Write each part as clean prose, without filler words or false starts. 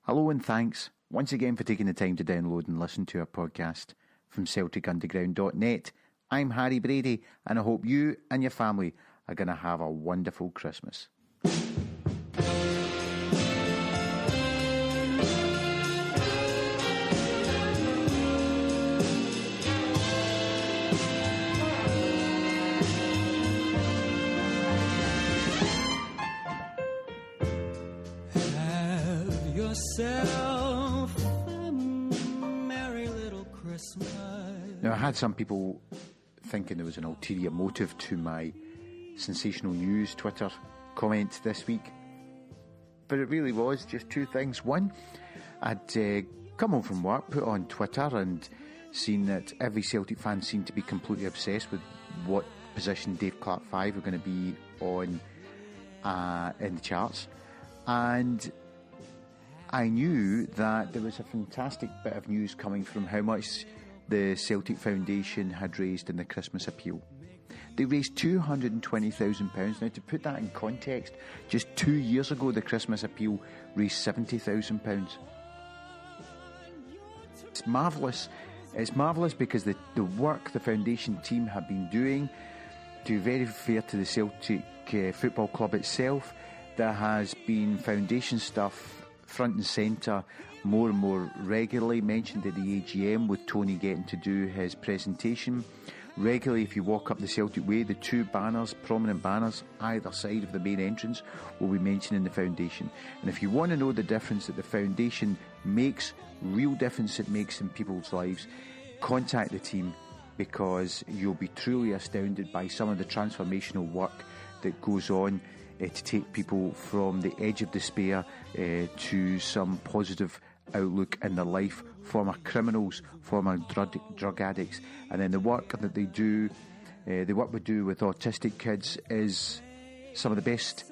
Hello and thanks once again for taking the time to download and listen to our podcast from CelticUnderground.net. I'm Harry Brady and I hope you and your family are going to have a wonderful Christmas. Yourself a merry little Christmas. Now, I had some people thinking there was an ulterior motive to my sensational news Twitter comment this week, but it really was just two things. One, I'd come home from work, put on Twitter and seen that every Celtic fan seemed to be completely obsessed with what position Dave Clark 5 were going to be on in the charts, and I knew that there was a fantastic bit of news coming from how much the Celtic Foundation had raised in the Christmas appeal. They raised £220,000. Now, to put that in context, just 2 years ago the Christmas appeal raised £70,000. It's marvellous. It's marvellous because the work the Foundation team have been doing, to be very fair to the Celtic Football Club itself, there has been Foundation stuff front and centre more and more regularly, mentioned at the AGM with Tony getting to do his presentation. Regularly, if you walk up the Celtic Way, the two banners, prominent banners, either side of the main entrance will be mentioning the Foundation. And if you want to know the difference that the Foundation makes, real difference it makes in people's lives, contact the team, because you'll be truly astounded by some of the transformational work that goes on to take people from the edge of despair to some positive outlook in their life, former criminals, former drug addicts. And then the work that they do, the work we do with autistic kids is some of the best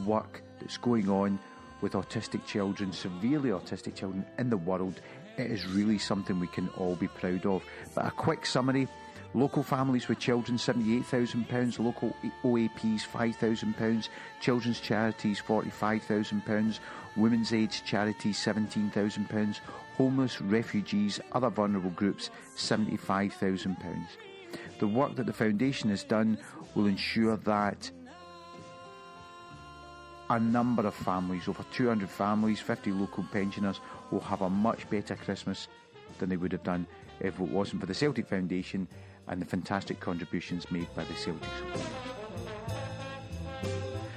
work that's going on with autistic children, severely autistic children in the world. It is really something we can all be proud of. But a quick summary: local families with children, £78,000, local OAPs, £5,000, children's charities, £45,000, women's aid charities, £17,000, homeless, refugees, other vulnerable groups, £75,000. The work that the Foundation has done will ensure that a number of families, over 200 families, 50 local pensioners, will have a much better Christmas than they would have done if it wasn't for the Celtic Foundation and the fantastic contributions made by the Celtic supporters.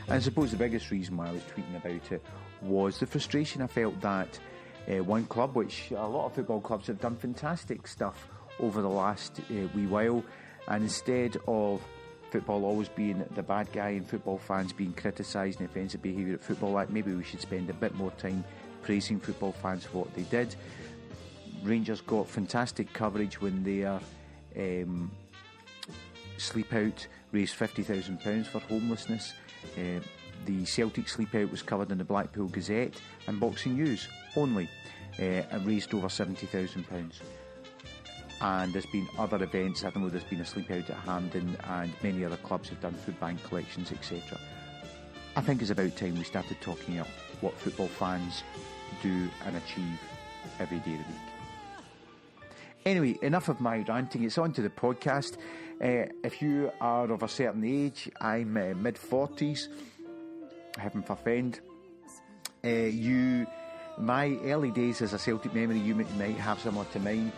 And I suppose the biggest reason why I was tweeting about it was the frustration I felt that one club, which a lot of football clubs have done fantastic stuff over the last wee while, and instead of football always being the bad guy and football fans being criticised and offensive behaviour at football, like maybe we should spend a bit more time praising football fans for what they did. Rangers got fantastic coverage when their sleep out raised £50,000 for homelessness. The Celtic sleep out was covered in the Blackpool Gazette and Boxing News only, and raised over £70,000. And there's been other events. I know there's been a sleep out at Hampden, and many other clubs have done food bank collections, etc. I think it's about time we started talking up what football fans do and achieve every day of the week. Anyway, enough of my ranting. It's on to the podcast. If you are of a certain age, I'm mid-40s, heaven forfend. My early days as a Celtic memory, you might have similar to mine,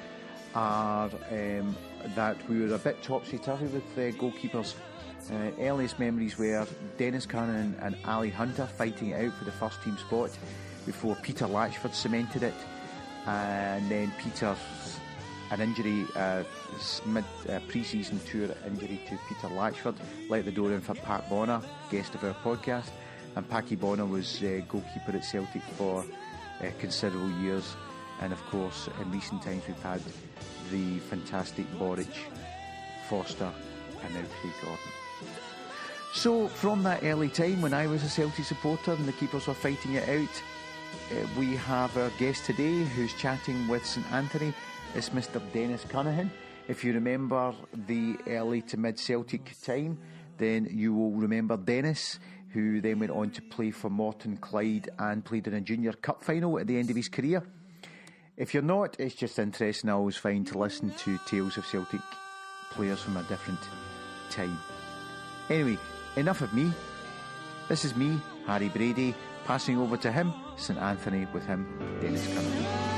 are that we were a bit topsy-turvy with goalkeepers. Earliest memories were Denis Connaghan and Ali Hunter fighting it out for the first team spot before Peter Latchford cemented it, and then an injury, pre-season tour injury to Peter Latchford let the door in for Pat Bonner, guest of our podcast, and Packy Bonner was goalkeeper at Celtic for considerable years. And of course, in recent times we've had the fantastic Boric, Foster and now Craig Gordon. So from that early time when I was a Celtic supporter and the keepers were fighting it out, we have our guest today who's chatting with St Anthony. It's Mr Denis Connaghan. If you remember the early to mid Celtic time, then you will remember Denis, who then went on to play for Morton Clyde and played in a junior cup final at the end of his career. If you're not, it's just interesting. I always find to listen to tales of Celtic players from a different time. Anyway, enough of me. This is me, Harry Brady, passing over to him, St Anthony, with him, Denis Connaghan.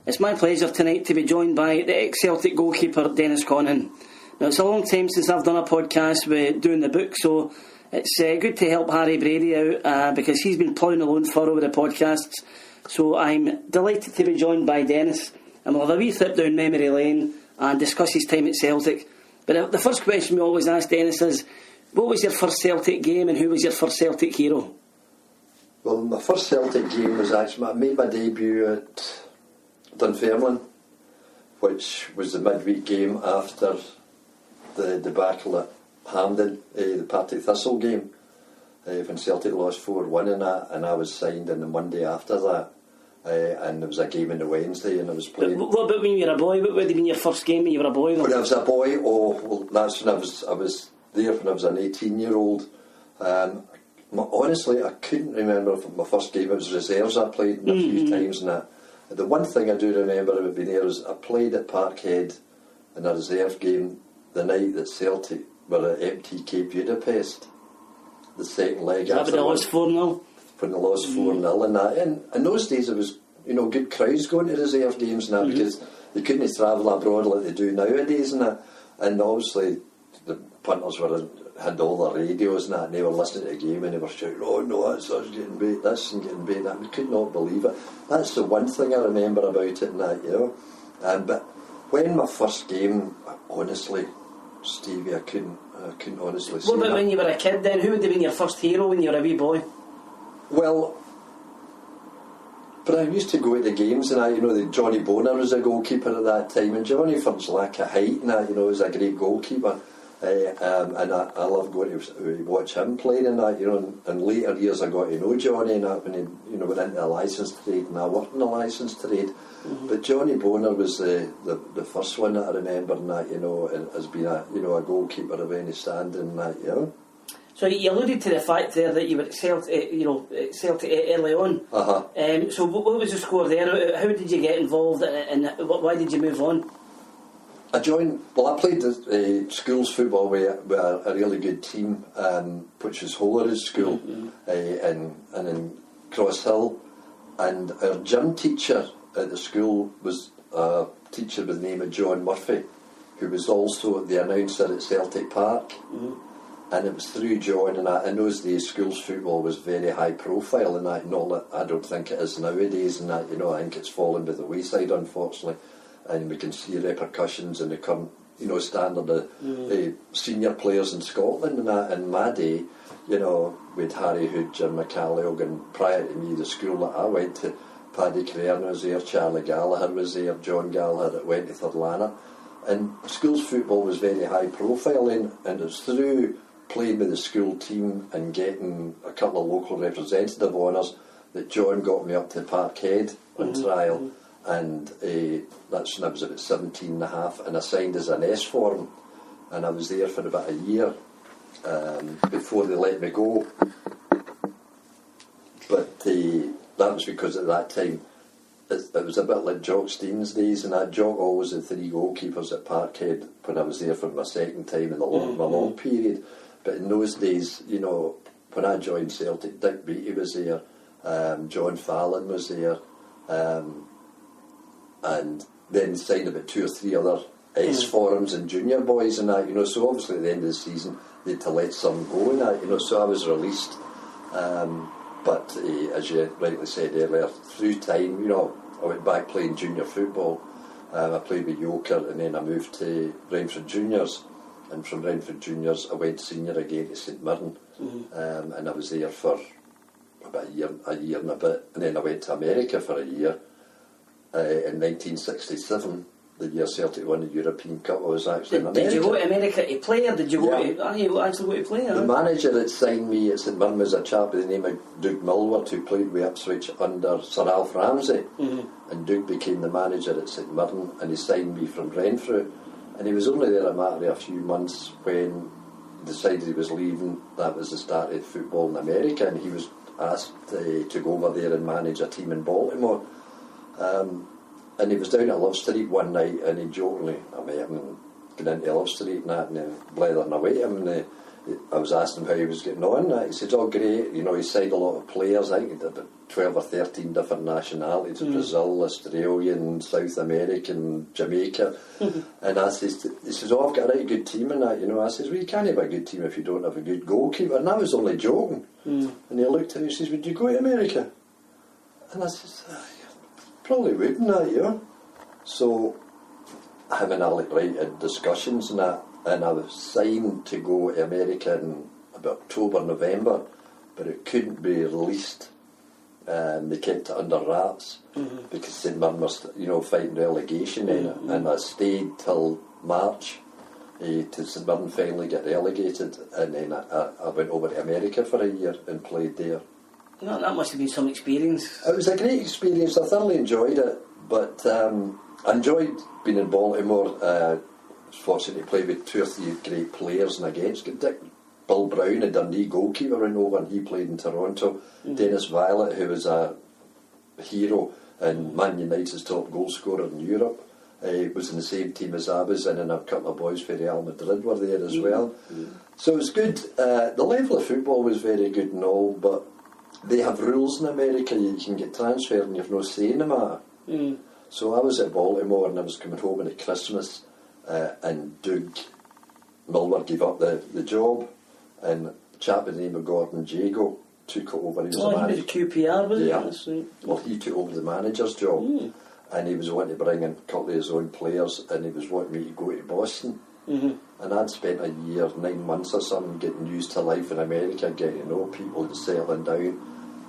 It's my pleasure tonight to be joined by the ex-Celtic goalkeeper Denis Connaghan. Now, it's a long time since I've done a podcast with doing the book, so it's good to help Harry Brady out because he's been ploughing alone furrow with the podcasts. So I'm delighted to be joined by Denis, and we'll have a wee trip down memory lane and discuss his time at Celtic. But the first question we always ask Denis is, what was your first Celtic game and who was your first Celtic hero? Well, my first Celtic game was actually, I made my debut at Dunfermline, which was the midweek game after the debacle at Hampden, the Partick Thistle game, when Celtic lost 4-1 in that, and I was signed on the Monday after that, and there was a game on the Wednesday, and I was playing. But what about when you were a boy? What would have been your first game when you were a boy? When I was a boy, that's when I was there when I was an 18-year-old. Honestly, I couldn't remember my first game. It was reserves I played in a few times, and that. The one thing I do remember about being there is I played at Parkhead in a reserve game the night that Celtic were at MTK Budapest, the second leg. After they lost 4-0? When they lost 4-0 and that. And in those days it was, good crowds going to reserve games and that because they couldn't travel abroad like they do nowadays and that. And obviously the punters had all the radios and that, and they were listening to the game and they were shouting, "Oh no, that's us getting beat, this and getting beat." That we could not believe it. That's the one thing I remember about it and that, but when my first game, honestly, Stevie, I couldn't honestly say. What about when you were a kid then? Who would have been your first hero when you were a wee boy? Well, but I used to go to the games and the Johnny Boner was a goalkeeper at that time, and Johnny, for his lack of height and that, was a great goalkeeper. And I love going to watch him playing and that, in later years I got to know Johnny and that when he, went into the licence trade and I worked in the licence trade. But Johnny Boner was the first one that I remember and that, as being a goalkeeper of any standing and that, So you alluded to the fact there that you were at Celtic, Celtic early on. So what was the score there? How did you get involved and why did you move on? I played schools football with a really good team, which was Holyrood School, and in Cross Hill, and our gym teacher at the school was a teacher by the name of John Murphy, who was also the announcer at Celtic Park, and it was through John, and in those days schools football was very high profile, and that, I don't think it is nowadays, and that, I think it's fallen by the wayside, unfortunately. And we can see repercussions in the current, standard of senior players in Scotland and that. In my day, with Harry Hood, Jim McCallaghan, and prior to me, the school that I went to, Paddy Crean was there, Charlie Gallagher was there, John Gallagher that went to Thurlana. And schools football was very high profile, and it was through playing with the school team and getting a couple of local representative honours that John got me up to Parkhead on trial. And that's when I was about 17 and a half, and I signed as an S form, and I was there for about a year before they let me go. But that was because at that time it was a bit like Jock Steen's days, and that Jock always had 3 goalkeepers at Parkhead when I was there for my second time in my long period. But in those days, when I joined Celtic, Dick Beattie was there, John Fallon was there, and then signed about 2 or 3 other S forums and junior boys and that, so obviously at the end of the season they had to let some go and that, so I was released, but as you rightly said earlier, through time, I went back playing junior football. I played with Yoker, and then I moved to Renfrew Juniors, and from Renfrew Juniors I went senior again to St Mirren, and I was there for about a year and a bit, and then I went to America for a year. In 1967, the year Celtic won the European Cup, I was actually in America. Did you go to America to play, or did you go to... you actually go to play, The manager that signed me at St Mirren was a chap by the name of Doug Millward, who played with Ipswich under Sir Alf Ramsey. And Doug became the manager at St Mirren, and he signed me from Renfrew. And he was only there a matter of a few months when he decided he was leaving. That was the start of football in America, and he was asked to go over there and manage a team in Baltimore. And he was down at Love Street one night, and he jokingly, I met him and got into Love Street and that, and blethering away to him. And I was asking him how he was getting on. And he said, "Oh, great." You know, he signed a lot of players. I think he did about 12 or 13 different nationalities: Brazil, Australian, South American, Jamaica. And I says, he says, "Oh, I've got a right good team in that." You know, I says, "Well, you can't have a good team if you don't have a good goalkeeper." And I was only joking. And he looked at me and says, "Would you go to America?" And I says, "Probably wouldn't, that, you know." So him and Alec Wright had discussions and that, and I was signed to go to America in about October, November, but it couldn't be released. They kept it under wraps because St Mirren was, you know, fighting relegation in it, and I stayed till March till St Mirren finally get relegated, and then I went over to America for a year and played there. No, that must have been some experience. It was a great experience. I thoroughly enjoyed it, but I enjoyed being in Baltimore. I was fortunate to play with 2 or 3 great players and against Bill Brown, a Dundee goalkeeper, went over and he played in Toronto. Dennis Violet, who was a hero and Man United's top goal scorer in Europe, was in the same team as I was in, and a couple of boys for Real Madrid were there as well. So it was good. The level of football was very good and all, but they have rules in America. You can get transferred and you've no say in the matter. So I was at Baltimore and I was coming home at Christmas, and Doug Milwer gave up the job, and a chap by the name of Gordon Jago took it over. He was a manager. He was QPR, was it? Yeah. Well, he took over the manager's job, and he was wanting to bring in a couple of his own players, and he was wanting me to go to Boston. And I'd spent a year, 9 months or something, getting used to life in America, getting to know people and settling down.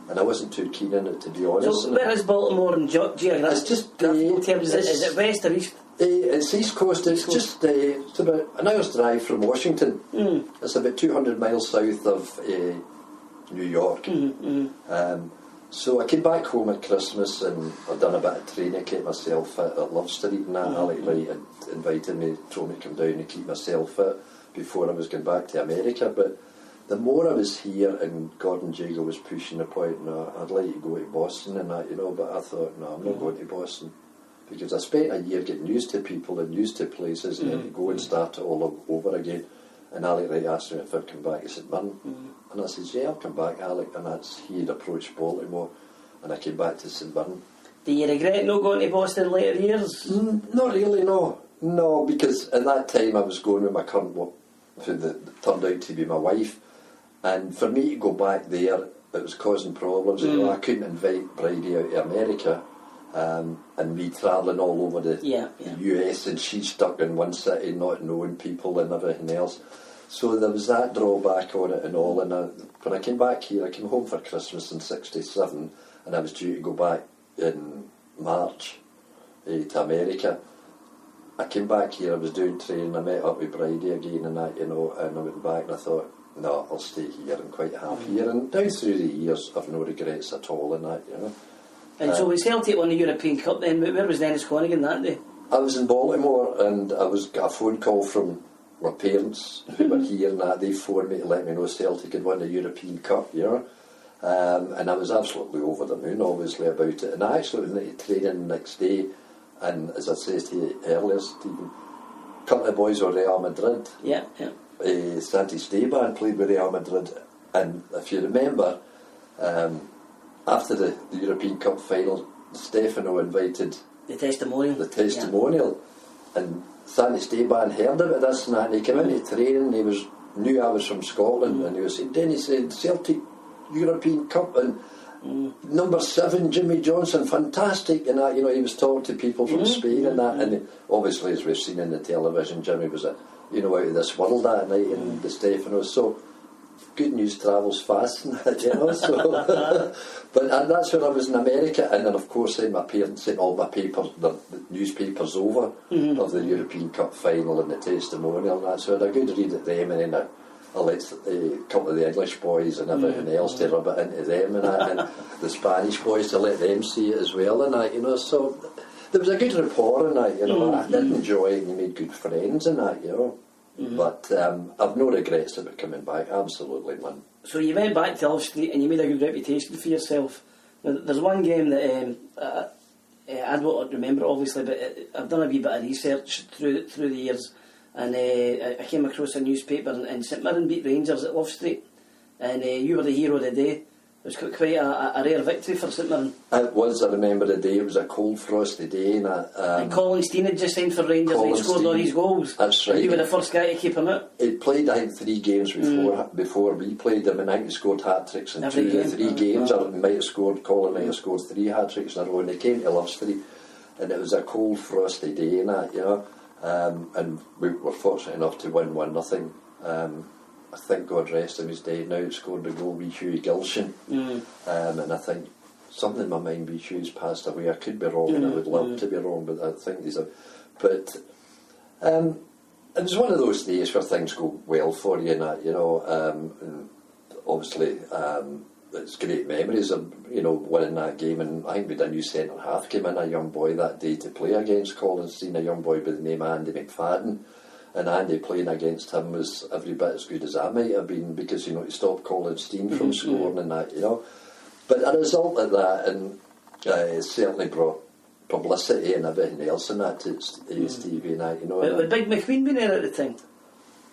And I wasn't too keen in it, to be honest. So where is Baltimore and geographically? It's just in terms, is it west or east? It's east coast. It's just it's about an hour's drive from Washington. It's about 200 miles south of New York. So I came back home at Christmas and I'd done a bit of training, kept myself fit at Love Street, and that Alec Wright had invited me, told me to come down and keep myself fit before I was going back to America. But the more I was here, and Gordon Jago was pushing the point, no, I'd like to go to Boston and that, you know, but I thought, no, I'm not going to Boston, because I spent a year getting used to people and used to places, and then to go and start it all over again. And Alec Wright asked me if I'd come back to St Mirren, and I said, yeah, I'll come back, Alec. And he had approached Baltimore, and I came back to St Mirren. Do you regret not going to Boston in later years? Not really, no, because at that time I was going with my current one, who turned out to be my wife. And for me to go back there, it was causing problems. You know, I couldn't invite Bridie out to America, and me travelling all over the US, and she stuck in one city, not knowing people and everything else. So there was that drawback on it and all. And when I came back here, I came home for Christmas in '67, and I was due to go back in March to America. I came back here, I was doing training, I met up with Bridie again and that, you know, and I went back and I thought, no, I'll stay here, I'm quite happy here. And down through the years, I've no regrets at all in that, you know. And so was Celtic won the European Cup then? Where was Denis Connaghan that day? I was in Baltimore, and I got a phone call from my parents who were here, and that they phoned me to let me know Celtic had won the European Cup, you know. And I was absolutely over the moon, obviously, about it. And I actually went into training the next day, and as I said to you earlier, Stephen, a couple of boys were Real Madrid. Yeah. Santi Esteban played with Real Madrid, and if you remember, after the European Cup final, Stefano invited the testimonial, and Santi Esteban heard about this and that, and he came into training, he knew I was from Scotland, and he was saying, Dennis said, Celtic European Cup, and number 7, Jimmy Johnson, fantastic, and that, you know, he was talking to people from Spain and that, and obviously, as we've seen in the television, Jimmy was out of this world that night, and the Stefano, so good news travels fast and that, you know, so but that's when I was in America, and then of course then my parents sent all my papers, the newspapers over of the European Cup final and the testimonial and that, so I had a good read at them, and then I let a couple of the English boys and everything else to rub it into them and that, and the Spanish boys to let them see it as well and that, you know, so there was a good rapport in that, you know. I did enjoy it, and you made good friends in that, you know. But I've no regrets about coming back, absolutely none. So you went back to Elf Street and you made a good reputation for yourself. Now, there's one game that I don't remember, obviously, but I've done a wee bit of research through the years, and I came across a newspaper, and St Mirren beat Rangers at Love Street, and you were the hero of the day. It was quite a rare victory for St Mirren. It was, I remember the day, it was a cold frosty day. And Colin Steen had just signed for Rangers and he scored all these goals. That's right. And you were the first guy to keep him out. He played, I think, 3 games before we played him, and I think he scored hat-tricks in Every 2 of the 3 games. Oh. Colin might have scored 3 hat-tricks in a row, and they came to Love Street, and it was a cold frosty day and that, you know. And we were fortunate enough to win 1-0. I think, God rest him, he's dead now, scored the goal, wee Hughie Gilshan. And I think something in my mind, wee Hughie's passed away. I could be wrong, and I would love to be wrong, but I think he's a... But it was one of those days where things go well for you and that, you know. And obviously, it's great memories of, you know, winning that game. And I think we had a new centre-half came in, a young boy that day to play against Colin Steen, a young boy by the name of Andy McFadden. And Andy playing against him was every bit as good as I might have been, because, you know, he stopped Colin Steen from scoring and that, you know. But a result of that, and it certainly brought publicity and everything else in that to Stevie and that, you know. Would Big McQueen been there at the time?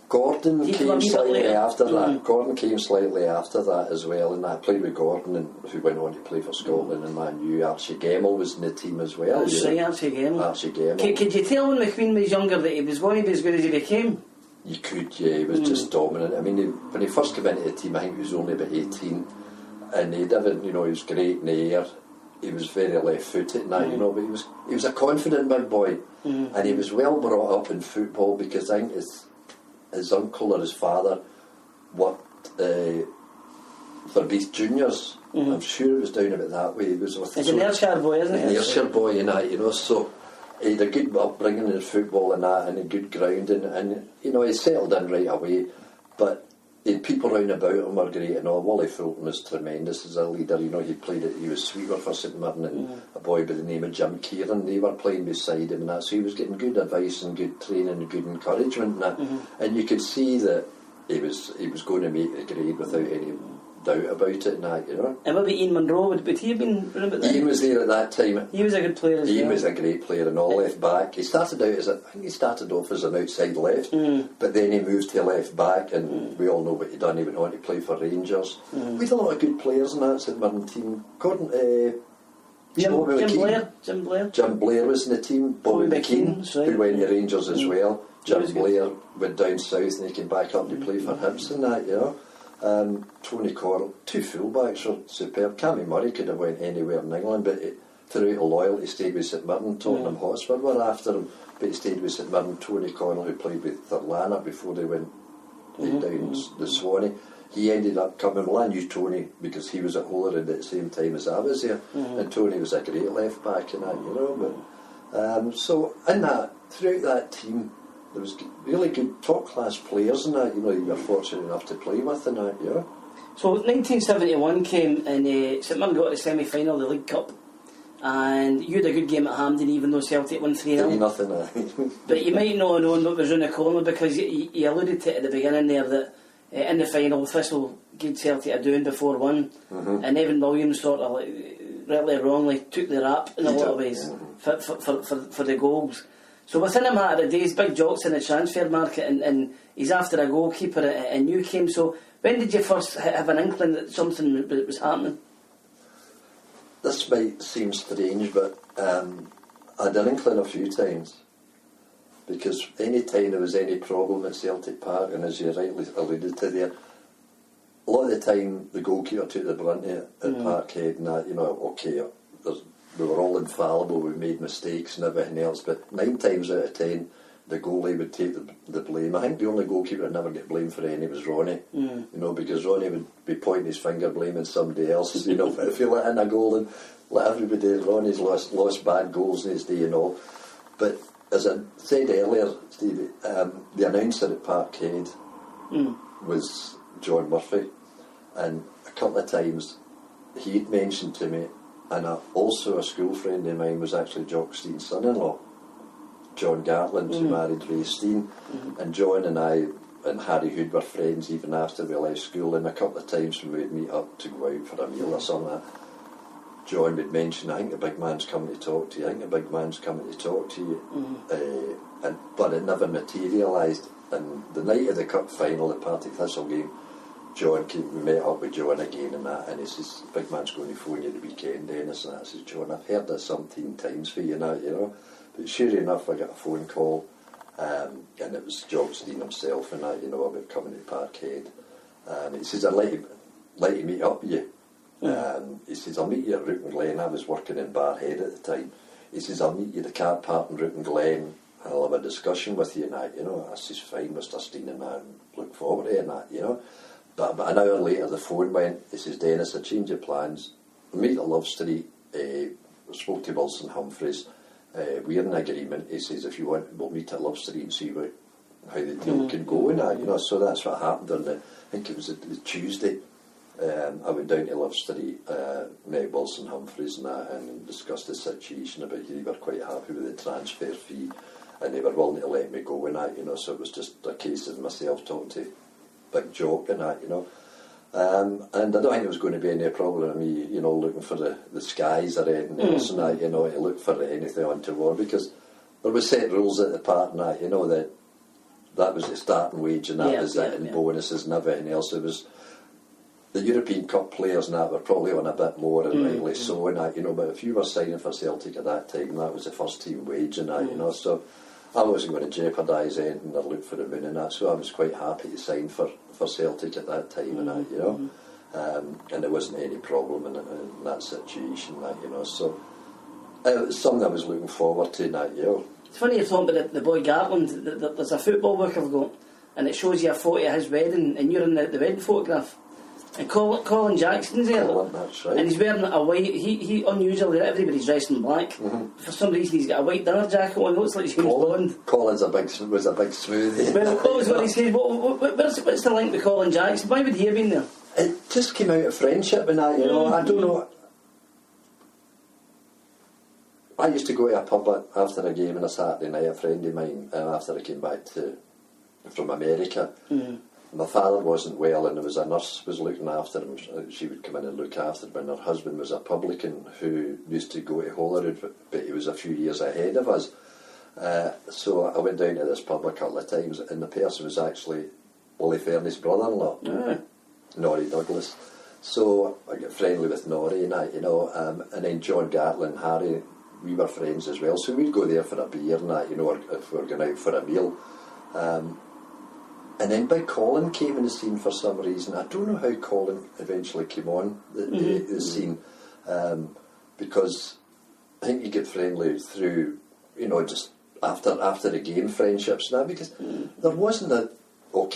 Gordon came slightly after that. Mm. Gordon came slightly after that as well, and I played with Gordon, and who went on to play for Scotland, and Man U. Archie Gemmell was in the team as well. That's right, Archie Gemmell. Archie Gemmell. Could you tell when McQueen was younger that he was going to be as good as he became? You could, yeah. He was just dominant. I mean, when he first came into the team, I think he was only about 18, and he didn't, you know, he was great in the air. He was very left-footed and that, you know, but he was a confident big boy, and he was well brought up in football, because I think his uncle or his father worked for Beast Juniors. I'm sure it was down about that way. He was with He's an Ayrshire boy, isn't he? An Ayrshire boy and that, you know, so he had a good upbringing in football and that, and a good grounding, and you know, he settled in right away. But he had people round about him were great and all. Wally Fulton was tremendous as a leader, you know. He was sweeper for St Mirren, and a boy by the name of Jim Kieran, they were playing beside him and that, so he was getting good advice and good training and good encouragement and that. And you could see that he was going to make the grade without any doubt about it and that, you know. And what about Ian Munro? Would he have been around about that? Ian was there at that time. He was a good player as well. Ian was a great player and all left back. He started out I think he started off as an outside left, but then he moved to left back, and we all know what he done. He went on to play for Rangers. We had a lot of good players in that St Mirren team. Jim Blair was in the team. Bobby McKean, right, who went to Rangers as well. Jim Blair went down south and he came back up to play for Hibs and that, you know. Tony Correll, 2 fullbacks were superb. Cammy Murray could have went anywhere in England, but throughout loyalty stayed with St Mirren. Tottenham Hotspur were after him, but he stayed with St Mirren. Tony Correll, who played with Thurlana before they went down the Swanee, he ended up coming. Well, I knew Tony because he was at Hollerhead at the same time as I was there, and Tony was a great left back in that, you know. But so in that, throughout that team, there was really good top class players in that, you know, you were fortunate enough to play with in that, you know. So 1971 came, and St Mirren got to the semi-final of the League Cup, and you had a good game at Hampden, even though Celtic won 3-0. Nothing. But you might not have known what was round the corner, because you alluded to it at the beginning there, that in the final Thistle gave Celtic a doing before one, and Evan Williams sort of really wrongly took the rap in a lot of ways for the goals. So within a matter of days, Big Jock's in the transfer market, and he's after a goalkeeper, and you came. So when did you first have an inkling that something was happening? This might seem strange, but I had an inkling a few times, because any time there was any problem at Celtic Park, and as you rightly alluded to there, a lot of the time the goalkeeper took the brunt of it at Parkhead, and that, you know, okay, we were all infallible, we made mistakes and everything else, but 9 times out of 10 the goalie would take the blame. I think the only goalkeeper that never get blamed for any was Ronnie, you know, because Ronnie would be pointing his finger blaming somebody else, you know. If you let in a goal and let everybody, Ronnie's lost bad goals in his day and all. But as I said earlier, Stevie, the announcer at Parkhead was John Murphy, and a couple of times he'd mentioned to me And also a school friend of mine was actually Jock Steen's son-in-law, John Garland, who married Ray Steen. And John and I and Harry Hood were friends even after we left school, and a couple of times when we'd meet up to go out for a meal or something, John would mention, I think the big man's coming to talk to you, I think the big man's coming to talk to you. But it never materialised. And the night of the cup final, the Partick Thistle game, we met up with John again and he says, the big man's going to phone you the weekend, Dennis, and I says, John, I've heard this 17 times for you now, you know. But sure enough, I got a phone call, and it was Jock Steen himself and that, you know, about coming to Parkhead. And he says, I'd like to meet up with you. He says, I'll meet you at Root Glen. I was working in Barhead at the time. He says, I'll meet you at the car park in Root Glen. I'll have a discussion with you and that, you know. I says, fine, Mr. Steen, and I look forward to it and that, you know. But an hour later the phone went. He says, Dennis, I changed your plans. Meet at Love Street. Spoke to Wilson Humphreys. We're in agreement. He says, if you want, we'll meet at Love Street and see how the deal can go and that, you know. So that's what happened on I think it was the Tuesday. I went down to Love Street, met Wilson Humphreys and that, and discussed the situation about they were quite happy with the transfer fee, and they were willing to let me go and that, you know. So it was just a case of myself talking to Big Jock and that, you know. And I don't think there was going to be any problem with me, you know, looking for the skies or anything else and that, you know, to look for anything untoward, because there was set rules at the part and that, you know, that was the starting wage and that was it, and bonuses and everything else. It was the European Cup players and that were probably on a bit more, and rightly so and that, you know. But if you were signing for Celtic at that time, that was the first team wage and that, you know. So I wasn't going to jeopardise anything or look for the moon and that, so I was quite happy to sign for Celtic at that time and that, you know. And there wasn't any problem in that situation, that, you know. So it was something I was looking forward to, that, you know. It's funny you're talking about the boy Garland. There's a football book I've got, and it shows you a photo of his wedding, and you're in the wedding photograph. And Colin Jackson's there, that's right. And he's wearing a white. He unusually, everybody's dressed in black. For some reason, he's got a white dinner jacket on. It looks like James Bond. Colin's was a big smoothie. Well, what was what he said? What's the link with Colin Jackson? Why would he have been there? It just came out of friendship and that, you know. I don't know. I used to go to a pub after a game on a Saturday night. A friend of mine, after I came back from America. My father wasn't well, and there was a nurse was looking after him. She would come in and look after him, and her husband was a publican who used to go to Holyrood, but he was a few years ahead of us. So I went down to this pub a couple of times, and the person was actually Willie Fernie's brother-in-law, Norrie Douglas. So I got friendly with Norrie and that, you know, and then John Garland and Harry, we were friends as well, so we'd go there for a beer and that, you know, or if we were going out for a meal. And then Big Colin came in the scene for some reason. I don't know how Colin eventually came on the scene, because I think you get friendly through, you know, just after the game friendships now, because there wasn't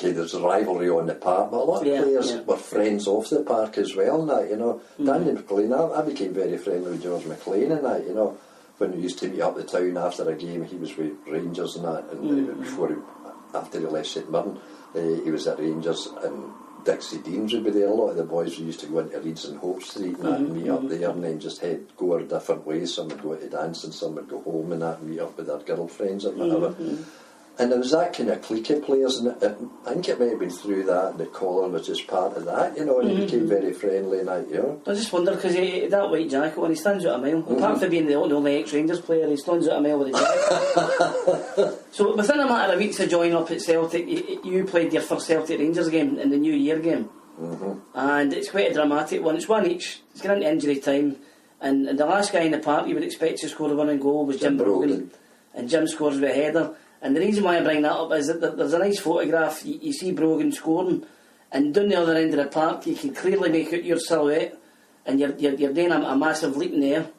there's a rivalry on the park, but a lot of players were friends off the park as well, and that, you know. Danny McLean, I became very friendly with George McLean and that, you know. When we used to meet up the town after a game, he was with Rangers and that, and after he left St Mirren, he was at Rangers, and Dixie Deans would be there. A lot of the boys who used to go into Reeds and Hope Street and that, and meet up there, and then just go our different ways. Some would go to dance and some would go home and that, and meet up with their girlfriends or whatever. And there was that kind of clique of players, and I think it might have been through that Colin was just part of that, you know, and he became very friendly and that, you know. I just wonder, because that white jacket on, he stands out a mile. Apart from being the only ex-Rangers player, he stands out a mile with the jacket. So within a matter of weeks of joining up at Celtic, you played your first Celtic Rangers game in the New Year game. And it's quite a dramatic one. It's one each. It's going into injury time, and the last guy in the park you would expect to score the winning goal was Jim Brogan. And Jim scores with a header. And the reason why I bring that up is that there's a nice photograph. You see Brogan scoring, and down the other end of the park you can clearly make out your silhouette, and you're doing a massive leap in the air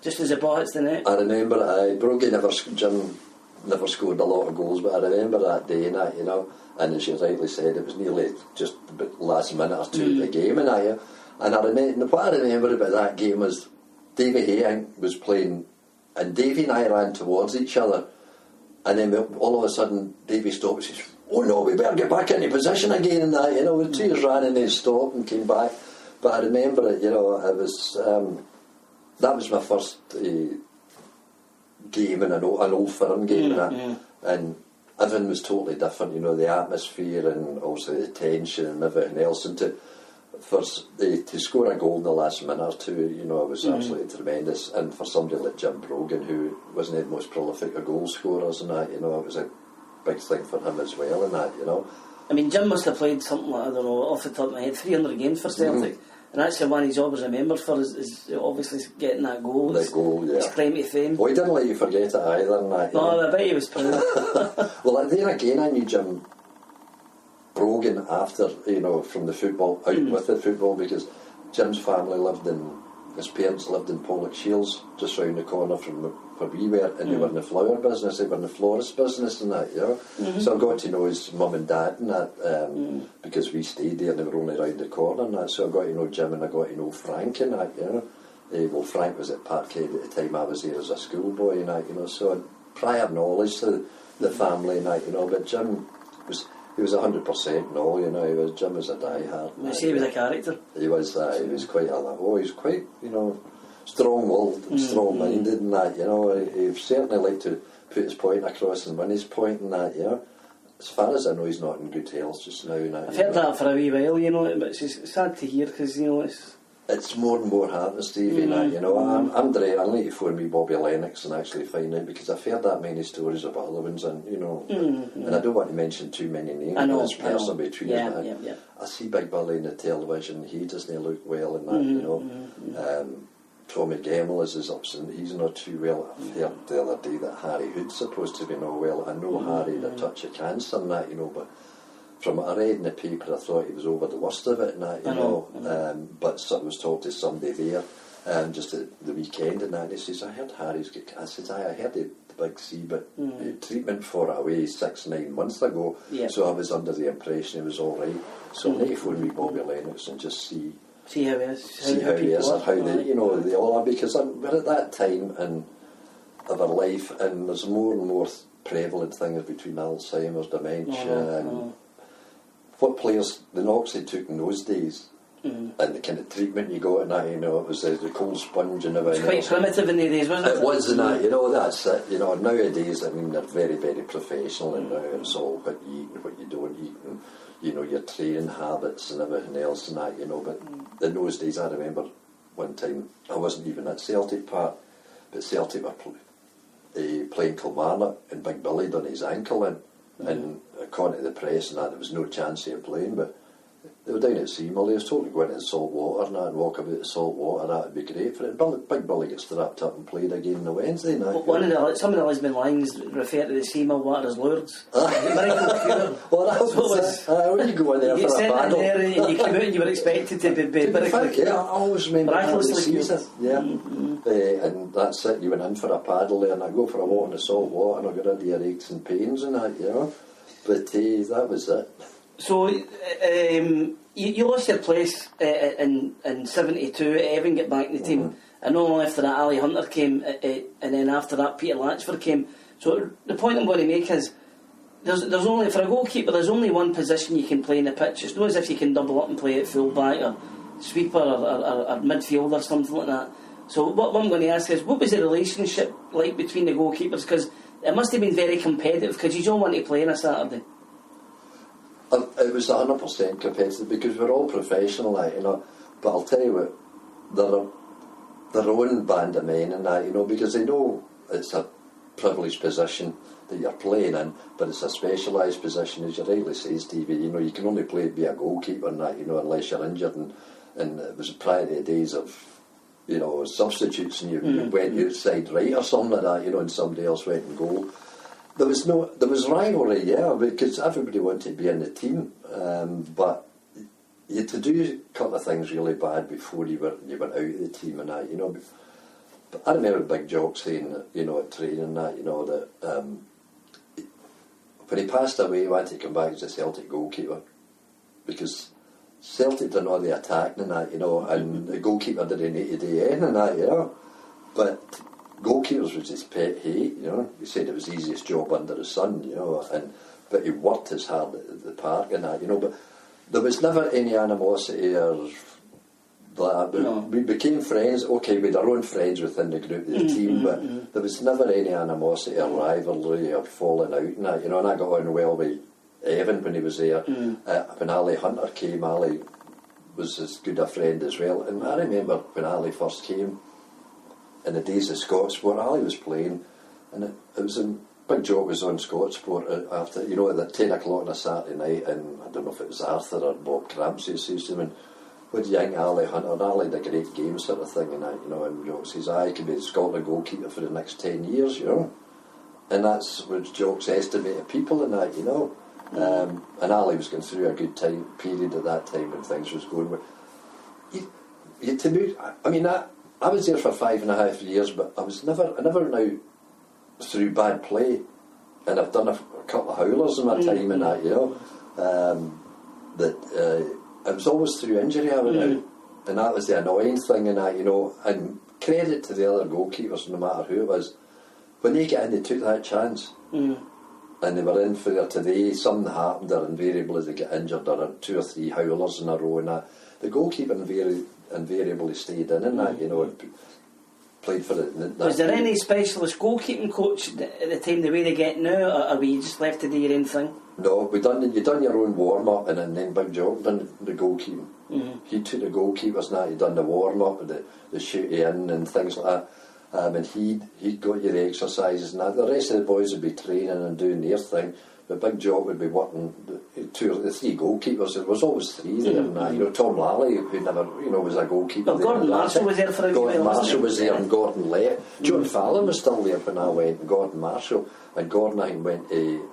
just as the ball hits the net. I remember Brogan Jim never scored a lot of goals, but I remember that day and that, you know. And as you rightly said, it was nearly just the last minute or two of the game and that, and what I remember about that game was Davy Hay was playing, and Davy and I ran towards each other. And then all of a sudden, Davy stopped and says, "Oh no, we better get back into position again," and that, you know. The two ran and then stopped and came back. But I remember it, you know. It was that was my first game in an old firm game, and everything was totally different. You know, the atmosphere and also the tension and everything else, and to score a goal in the last minute or two, you know, it was absolutely tremendous. And for somebody like Jim Brogan, who wasn't the most prolific of goal scorers and that, you know, it was a big thing for him as well, and that, you know. I mean, Jim must have played something like, I don't know, off the top of my head, 300 games for Celtic. And actually one he's always remembered for is obviously getting that goal. That goal, yeah. His claim to fame. Well, he didn't let you forget it either, and that, you know. I bet he was proud. Well, there again, I knew Jim Brogan after, you know, from the football, out with the football, because Jim's family his parents lived in Pollock Shields, just round the corner from where we were, and they were in the flower business, they were in the florist business and that, you know. So I got to know his mum and dad and that, because we stayed there and they were only round the corner and that, so I got to know Jim and I got to know Frank and that, you know. Well, Frank was at Barclay at the time I was there as a schoolboy and that, you know, so I had prior knowledge to the family and that, you know, but Jim was... He was 100% no, you know. Jim was a diehard. You say he was a character. He was quite you know, strong-willed and strong-minded and that, you know. He certainly liked to put his point across and win his point and that, you know. As far as I know, he's not in good health just now. I've heard that for a wee while, you know, but it's sad to hear because, you know, it's more and more happening, Stevie, you know. I'm dread. I'll need to phone me Bobby Lennox and actually find out, because I've heard that many stories of other ones, and you know, and I don't want to mention too many names. I know, There's person between us. Yeah. I see Big Billy on the television. He doesn't look well in that, you know. Tommy Gemmell is upset. He's not too well. I heard the other day that Harry Hood's supposed to be not well. I know Harry had a touch of cancer and that, you know, but from what I read in the paper, I thought he was over the worst of it and that, you know. But I was talking to somebody there just at the weekend and that, and he says, I heard Harry's got cancer. I said, I heard the big C, but treatment for it away 6-9 months ago, so I was under the impression he was all right. So I need to phone me Bobby Lennox and just see how he is. See how he is, or how they, you know, they all are, because we're at that time in of our life, and there's more and more prevalent things between Alzheimer's, dementia, and what players, the knocks they took in those days, and the kind of treatment you got in that, you know, it was the cold sponge and everything. It was quite primitive in the days, wasn't it? It was in that, you know, that's it. You know, nowadays, I mean, they're very, very professional, and now it's all what you eat and what you don't eat, and, you know, your training habits and everything else and that, you know. But in those days, I remember one time, I wasn't even at Celtic Park, but Celtic were playing Kilmarnock, and Big Billy done his ankle in. And according to the press and that, there was no chance of him playing, but they were down at Seymour. He was told to go into the salt water and that, and walk about the salt water. That would be great for it. Big Billy gets strapped up and played again on the Wednesday night. Some of the Lisbon lines refer to the Seymour water as Lourdes. Well, that was when you go in there you for a paddle. There and you came out and you were expected to be I always remember miraculously season. And that's it. You went in for a paddle there, and I go for a walk in the salt water, and I got rid of your aches and pains and that, you know. But that was it. So you lost your place in 72. Evan got back in the team, and not long after that, Ali Hunter came, and then after that, Peter Latchford came. So the point I'm going to make is, there's only, for a goalkeeper, there's only one position you can play in the pitch. It's not as if you can double up and play at full back or sweeper or midfield or something like that. So what I'm going to ask is, what was the relationship like between the goalkeepers? Because it must have been very competitive, because you don't want to play on a Saturday. It was 100% competitive, because we're all professional, like, you know. But I'll tell you what, they're their own band of men and that, you know, because they know it's a privileged position that you're playing in, but it's a specialised position, as you rightly say, Stevie. You know, you can only be a goalkeeper and that, you know, unless you're injured, and it was prior to the days of, you know, substitutes, and you went outside right or something like that, you know, and somebody else went in goal. There was rivalry, yeah, because everybody wanted to be in the team, but you had to do a couple of things really bad before you were out of the team and that, you know. But I remember Big Jock saying, you know, at training and that, you know, that when he passed away, he wanted to come back as a Celtic goalkeeper, because Celtic done all the attacking and that, you know, and the goalkeeper didn't need to do anything and that, you know. But goalkeepers was his pet hate, you know. He said it was the easiest job under the sun, you know, but he worked as hard at the park and that, you know. But there was never any animosity or that, but we became friends. Okay, we had our own friends within the group, the team, but there was never any animosity or rivalry or falling out and that, you know. And I got on well with Evan when he was there. When Ali Hunter came, Ali was as good a friend as well. And I remember when Ali first came, in the days of Scotch Sport, Ali was playing, and it was in Big Jock was on Scotch Sport after, you know, at the 10 o'clock on a Saturday night, and I don't know if it was Arthur or Bob Crampsey says to him, what do you think, Ali Hunter? Ali had a great game sort of thing, and that, you know, and Jock says, he could be the Scotland goalkeeper for the next 10 years, you know. And that's what Jock's estimated people and that, you know. And Ali was going through a good time period at that time when things was going well. To me, I mean, I was there for 5.5 years, but I never went out through bad play, and I've done a couple of howlers in my time and that, you know. It was always through injury I went out, and that was the annoying thing and that, you know. And credit to the other goalkeepers, no matter who it was, when they get in, they took that chance. And they were in for there today. Something happened, or invariably they get injured, or 2 or 3 howlers in a row and that. The goalkeeper invariably stayed in and that, you know, and played for it. Was there any specialist goalkeeping coach at the time the way they get now, or were you just left to do your own thing? No, you done your own warm up, and then Big Jock done the goalkeeping. He took the goalkeepers and that. He done the warm up, the shooting in and things like that. And he'd got your exercises and that. The rest of the boys would be training and doing their thing, but Big Jock would be working 2 or 3 goalkeepers. There was always 3 there and that. You know, Tom Lally, who never, you know, was a goalkeeper. Well, Gordon Marshall was there for a while. Gordon Marshall was there, and Gordon Lett. John Fallon was still there when I went, and Gordon Marshall. And Gordon, I think, went to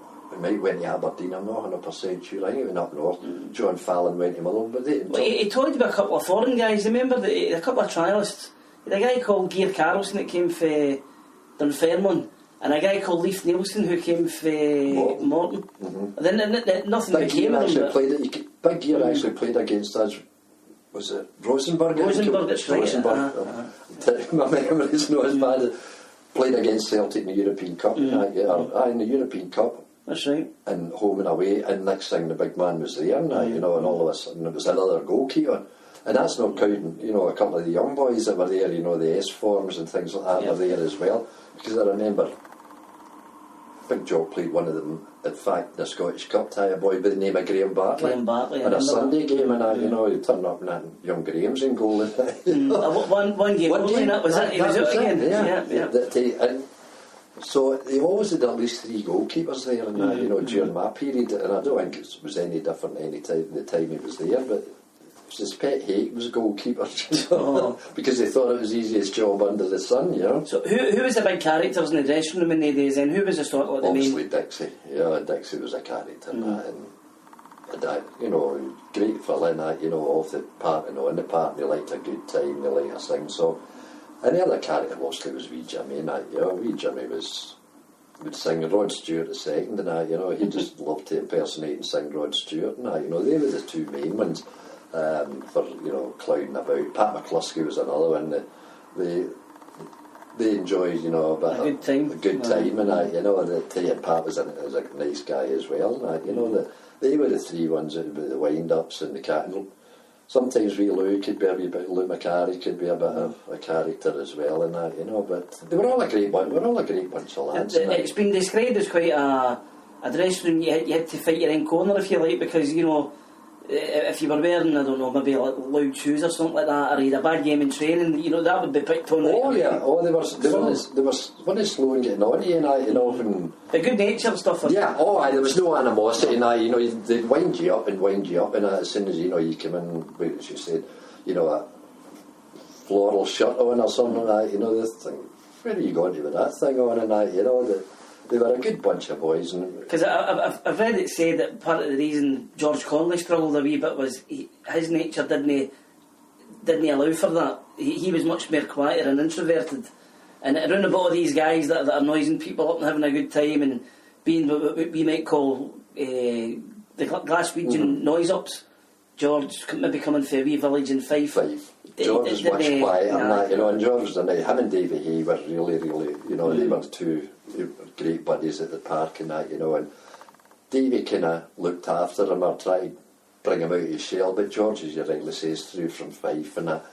Aberdeen. I'm not 100% sure. I think he went up north. John Fallon went to Motherwell. But he toyed with a couple of foreign guys. Remember a couple of trialists. A guy called Geir Carlson that came for Dunfermline, and a guy called Leif Nielsen who came for Morton. Then nothing Big became of them. Big Gear actually played against us. Was it Rosenborg? Rosenborg, that's right. My memory's not as bad. Played against Celtic in the European Cup. In the European Cup. That's right. And home and away, and next thing the big man was there, you know, and all of a sudden it was another goalkeeper. And that's not counting, you know, a couple of the young boys that were there, you know, the S forms and things like that were there as well. Because I remember Big Jock played one of them, in fact, the Scottish Cup tie, a boy by the name of Graham Barclay. And a Sunday game and that, you know, he'd turn up and that young Graham's in goal. One game only, that was it. He was out again. Yeah. And so they always had at least 3 goalkeepers there and that, you know, during my period. And I don't think it was any different any time the time he was there, but his pet hate was goalkeeper, because they thought it was the easiest job under the sun, you know. So who was the big characters in the dressing room in the days then? Who was the sort of the main? Obviously Dixie. Yeah, Dixie was a character and that, you know, great fella and that, you know, off the part and on the part, they liked a good time, they liked a sing. So, and the other character mostly was wee Jimmy and that, you know. Wee Jimmy would sing Rod Stewart the second and that, you know. He just loved to impersonate and sing Rod Stewart and that, you know. They were the 2 main ones. For, you know, clowning about. Pat McCluskey was another one. They enjoyed, you know, a good time and that, you know. And Pat was a nice guy as well and that, you know. They were the 3 ones that were the wind-ups and the cattle. Sometimes wee Lou could be a wee bit, Lou McCarry could be a bit of a character as well and that, you know. But they were all a great bunch. Of lads. It's been described as quite a dressing room. You had to fight your own corner, if you like, because, you know, if you were wearing, I don't know, maybe like loud shoes or something like that, or you had a bad game in training, you know, that would be picked on. They were slow in getting on you, you know, and the good nature stuff. There was no animosity, you know, they'd wind you up, and as soon as, you know, you come in, as you said, you know, a floral shirt on or something like that, you know, this thing, where are you going to with that thing on and that, you know, they were a good bunch of boys. Because I've read it say that part of the reason George Conley struggled a wee bit was his nature didn't allow for that. He was much more quieter and introverted. And around about all these guys that are noising people up and having a good time and being what we might call the Glaswegian noise-ups, George maybe coming from a wee village in Fife. George was much quieter than that, you know, and George was him and Davy Hay were really, you know, they were 2 great buddies at the park and that, you know, and Davy kind of looked after him or tried bring him out of his shell. But George, as you rightly says, through from Fife and that,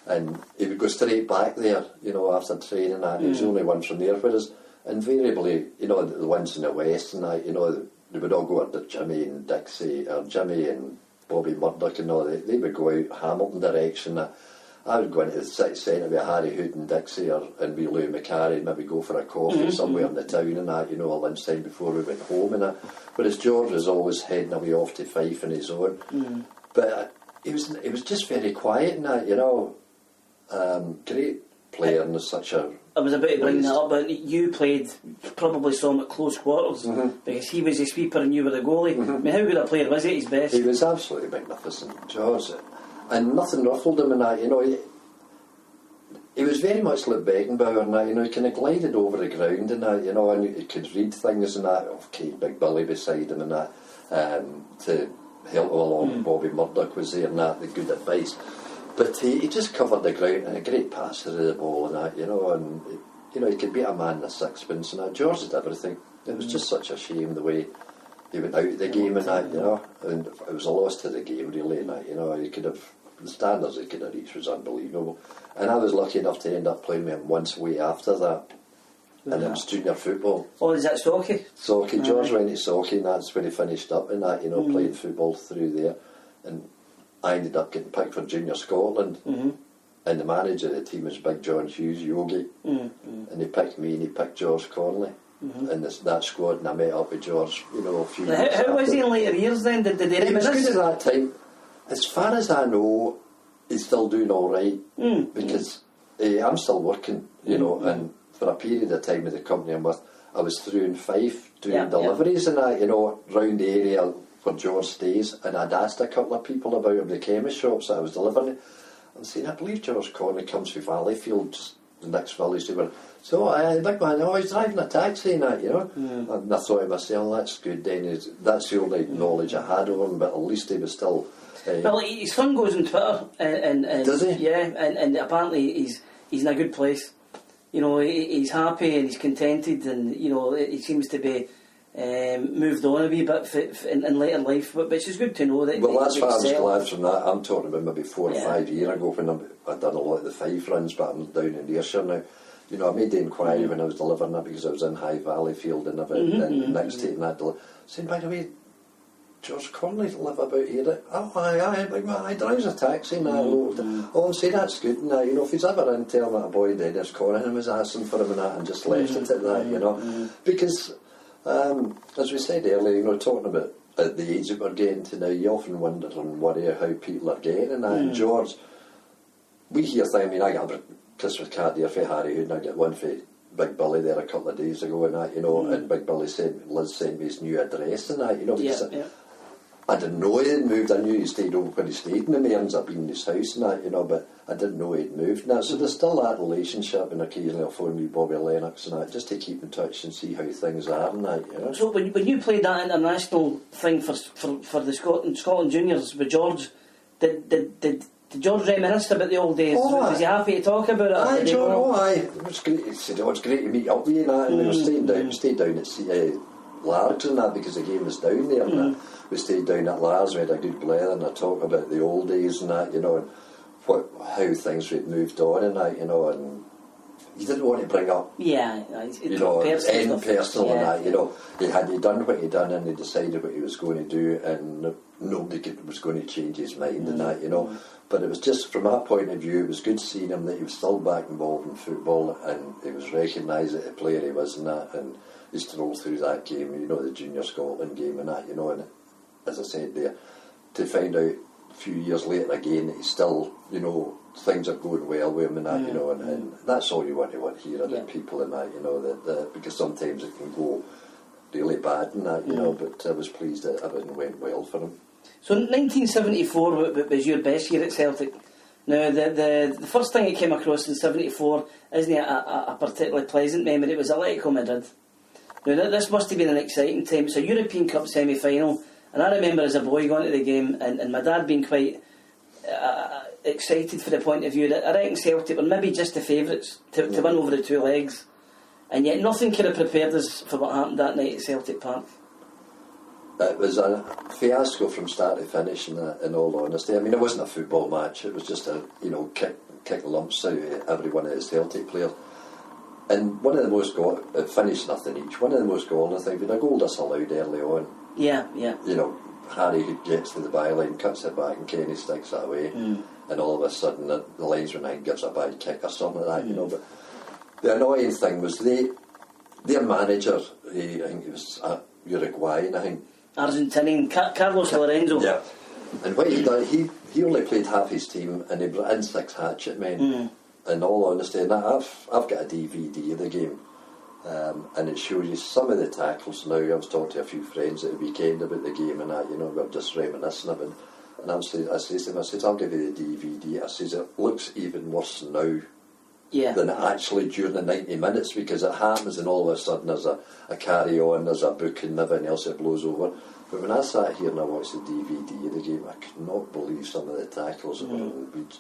and he would go straight back there, you know, after training and that. He was the only one from there. Whereas invariably, you know, the ones in the West and that, you know, they would all go up to Jimmy and Dixie, or Jimmy and Bobby Murdoch and all. They would go out Hamilton direction. I would go into the city centre with Harry Hood and Dixie and with Lou McCarry and maybe go for a coffee somewhere in the town and that, you know, at lunchtime before we went home and that. Whereas George was always heading away off to Fife on his own. But he was just very quiet and that, you know. Great player and such a... I was about to bring that up, but you probably saw him at close quarters because he was the sweeper and you were the goalie. I mean, how good a player was he at his best? He was absolutely magnificent, George. And nothing ruffled him and that, you know. He was very much like Beckenbauer and that, you know. He kind of glided over the ground and that, you know, and he could read things and that. Okay, Big Billy beside him and that, to help him along. Bobby Murdoch was there and that, the good advice. But he just covered the ground and a great passer of the ball and that, you know, and you know, he could beat a man in a sixpence and that. George did everything. It was just such a shame the way he went out of the game and that, you know, and it was a loss to the game really and that, you know. He could have, the standards he could have reached was unbelievable. And I was lucky enough to end up playing with him once way after that. And it was junior football. Oh, is that Socky? Socky. George went to Socky and that's where he finished up and that, you know, playing football through there. And I ended up getting picked for Junior Scotland, and the manager of the team was Big John Hughes, Yogi, and he picked me and he picked George Connolly in that squad, and I met up with George, you know, a few years How was he in later years then? Did they He was good at that time. As far as I know, he's still doing all right, because I'm still working, you know, and for a period of time with the company I'm with, I was through in Fife doing deliveries and that, you know, round the area where George stays, and I'd asked a couple of people about him, the chemist shops that I was delivering. I'm saying, I believe George Connolly comes from Valleyfield, just the next village they were. So big man, he's driving a taxi and that, you know. And I thought to myself, that's good then. That's the only knowledge I had of him, but at least he was still... well, his son goes on Twitter, and does he? Yeah, and apparently he's in a good place. You know, he's happy and he's contented, and you know, he seems to be moved on a wee bit in later life, which is good to know that. Well, that's why I was glad from that. I'm talking about maybe 4 or 5 years ago when I'd done a lot of the Fife runs, but I'm down in Ayrshire now. You know, I made the inquiry when I was delivering that because I was in High Valleyfield and everything, next to it, and I'd saying, by the way, George Connolly live about here. Oh, aye, big man, I drives a taxi and I'm saying that's good and you know, if he's ever in, tell him that boy Denis Connaghan was asking for him and that, and just left it at that, you know, because as we said earlier, you know, talking about at the age that we're getting to now, you often wonder and worry how people are getting and that. And George, we hear things. I mean, I got a Christmas card there for Harry Hood, and I got one for Big Billy there a couple of days ago and that, you know, and Big Billy Liz sent me his new address and that, you know, because I didn't know he had moved. I knew he stayed over when he stayed in the Mearns. I'd been in his house and that, you know, but I didn't know he'd moved and that. So there's still that relationship, and occasionally I'll phone with Bobby Lennox and that, just to keep in touch and see how things are and that, you know. So when you played that international thing for the Scotland juniors with George, did George reminisce about the old days? Oh, was he happy to talk about it? Aye, George, aye. It was great. He said, oh, it's great to meet up with you and that. And we were stayed down at Largs and that, because the game was down there and that. We stayed down at Largs, we had a good blether, and I talked about the old days and that, you know, and how things had moved on and that, you know, and he didn't want to bring up, you know, anything personal and that, you know. He done what he'd done, and he decided what he was going to do, and nobody was going to change his mind and that, you know. But it was just, from that point of view, it was good seeing him that he was still back involved in football, and he was recognised as the player he was and that, and he strolled through that game, you know, the Junior Scotland game and that, you know, and as I said there, to find out a few years later again that he's still, you know, things are going well with him and that, you know, and that's all you want to hear of the people and that, you know, that because sometimes it can go really bad and that, you know, but I was pleased that everything went well for him. So 1974 was your best year at Celtic. Now the first thing that came across in 74 isn't a particularly pleasant memory. It was Atletico Madrid. Now this must have been an exciting time. It's a European Cup semi-final, and I remember as a boy going to the game and my dad being quite excited for the point of view that I reckon Celtic were maybe just the favourites to win over the two legs, and yet nothing could have prepared us for what happened that night at Celtic Park. It was a fiasco from start to finish, in all honesty. I mean, it wasn't a football match. It was just a, kick lumps out of every one of the Celtic players. And one of the most it finished nothing each. One of the most galling things, we had a goal disallowed early on. Yeah. Harry who gets to the byline, cuts it back, and Kenny sticks it away. And all of a sudden, the linesman gives a bad kick or something like that, But the annoying thing was their manager, I think he was Uruguayan, I think. Argentinian, Carlos Lorenzo. Yeah. And what he done, he only played half his team, and he brought in 6 hatchet men. In all honesty, and I've got a DVD of the game, and it shows you some of the tackles. Now, I was talking to a few friends at the weekend about the game, and that, we were just reminiscing about it. And I says to them, I'll give you the DVD. I says, it looks even worse now than it actually during the 90 minutes, because it happens and all of a sudden there's a carry on, there's a book and everything else that blows over. But when I sat here and I watched the DVD of the game, I could not believe some of the tackles,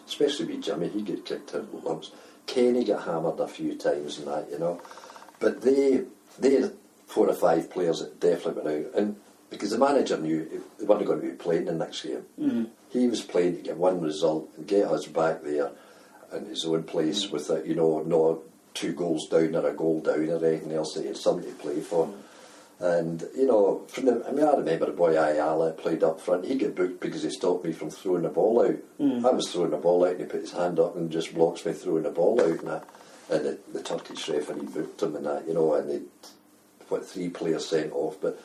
especially with Jimmy. He got kicked to lumps. Kenny got hammered a few times and that, But they had 4 or 5 players that definitely went out, and because the manager knew they weren't going to be playing the next game. He was playing to get one result and get us back there in his own place with it, no 2 goals down or a goal down or anything else. He had somebody to play for. And, I remember the boy Ayala played up front. He got booked because he stopped me from throwing the ball out. I was throwing the ball out and he put his hand up and just blocks me throwing the ball out. And the Turkish referee booked him and that, and they 3 players sent off. But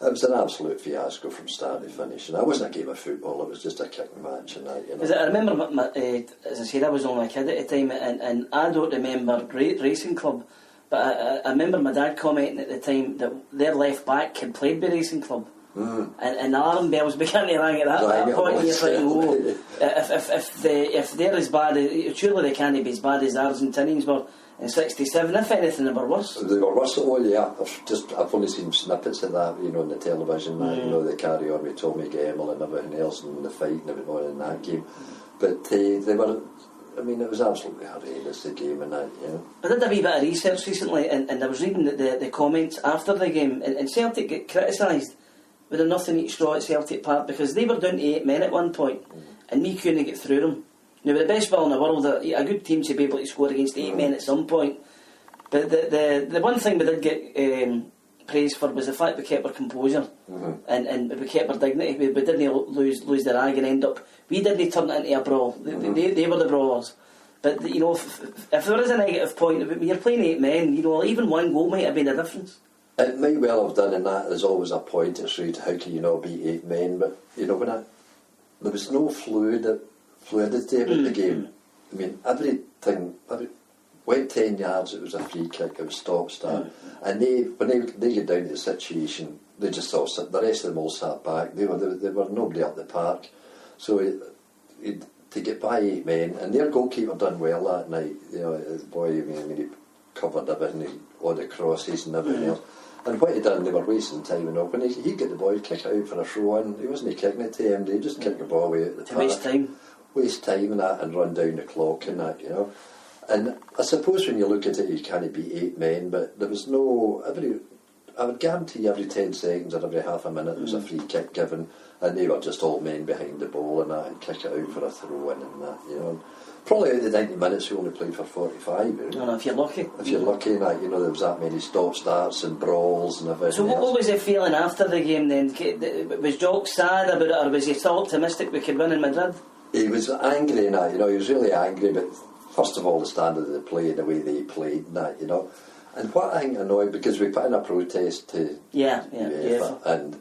it was an absolute fiasco from start to finish. And it wasn't a game of football, it was just a kicking match and that, Because I remember, as I said, I was only a kid at the time, and I don't remember Racing Club. But I remember my dad commenting at the time that their left back had played by Racing Club, and the alarm bells began to ring at that point. And you're thinking, if they're as bad, surely they can't be as bad as the Argentinians were in '67. If anything, they were worse. They were worse. Oh yeah, I've only seen snippets of that, on the television. They carry on with Tommy Gemmell and everything else, and the fight and everything on in that game. But they were. I mean, it was absolutely horrendous, the game and that, I did a wee bit of research recently, and I was reading the comments after the game, and Celtic get criticised with a nothing each straw at Celtic Park because they were down to 8 men at one point, and we couldn't get through them. Now, with the best ball in the world, a good team should be able to score against 8 men at some point. But the one thing we did get praise for was the fact we kept our composure, and we kept our dignity. We didn't lose the rag and end up. We didn't turn it into a brawl. They were the brawlers. But if there is a negative point, when you're playing 8 men, even one goal might have been a difference. It might well have done, and that is always a point. It's right, how can you not beat 8 men? But when there was no fluidity about the game. I mean, everything went 10 yards. It was a free kick. It was stop start, and when they get down to the situation, they just all sit. The rest of them all sat back. They were nobody up the park. So to get by 8 men, and their goalkeeper done well that night. The boy, he covered everything, all the crosses and everything else. And what he done, they were wasting time and all. When he'd get the ball, he'd kick it out for a throw in. He wasn't kicking it to him. He'd just kick the ball away at the park. Waste time and that, and run down the clock and that, And I suppose when you look at it, you can't beat 8 men, but there was I would guarantee every 10 seconds or every half a minute there was a free kick given, and they were just all men behind the ball and that, and kick it out for a throw in and that, And probably out of the 90 minutes we only played for 45. If you're lucky. If you're lucky, and that, there was that many stop starts and brawls and everything. So what was the feeling after the game then? Was Jock sad about it, or was he still optimistic we could win in Madrid? He was angry and that, he was really angry, but first of all the standard of the play and the way they played and that, And what I think annoyed, because we put in a protest to UEFA, and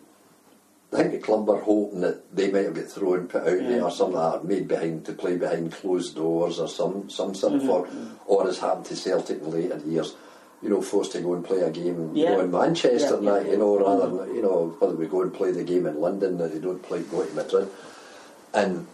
I think the club were hoping that they might have got thrown, put out there or something like that, made to play behind closed doors or some sort of form, or as happened to Celtic in later years, forced to go and play a game in Manchester and that, rather than, whether we go and play the game in London, that they don't go to Madrid. And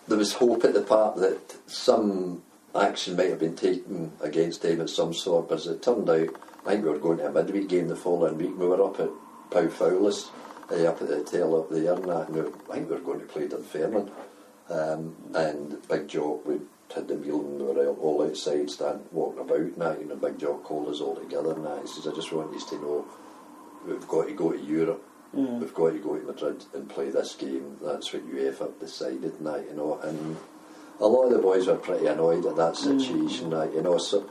there was hope at the park that some action might have been taken against them at some sort, but as it turned out, I think we were going to a midweek game the following week. We were up at Pau Fowlis, up at the hotel up there, and I think we were going to play Dunfermline. And Big Jock, we had the meal and we were all outside, walking about, and Big Jock called us all together, and he says, I just want you to know, we've got to go to Europe. we've got to go to Madrid and play this game. That's what UEFA decided, and that, you know. And a lot of the boys were pretty annoyed at that situation, that, you know. So,